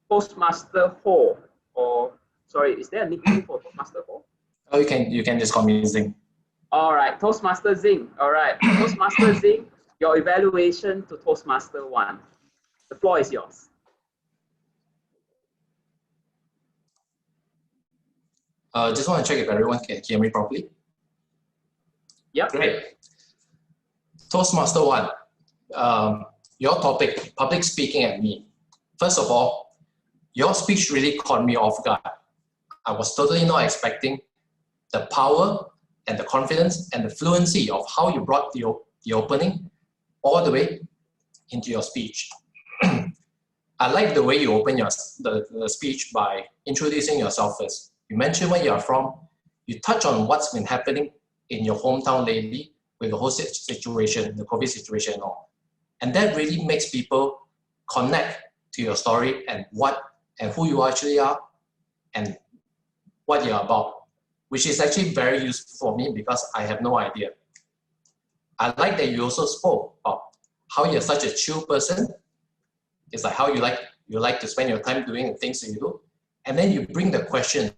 Toastmaster Ho. Or sorry, is there a nickname for Toastmaster Ho? Oh, you can just call me Zing. All right, Toastmaster Zing. All right, Toastmaster Zing, your evaluation to Toastmaster 1. The floor is yours. Just want to check if everyone can hear me properly. Yep. Great. Toastmaster 1, your topic, public speaking and me. First of all, your speech really caught me off guard. I was totally not expecting the power and the confidence and the fluency of how you brought the opening all the way into your speech. I like the way you open the speech by introducing yourself first. You mention where you are from. You touch on what's been happening in your hometown lately with the whole situation, the COVID situation and all. And that really makes people connect to your story and who you actually are and what you're about, which is actually very useful for me because I have no idea. I like that you also spoke about how you're such a chill person. It's like how you like to spend your time doing the things that you do. And then you bring the question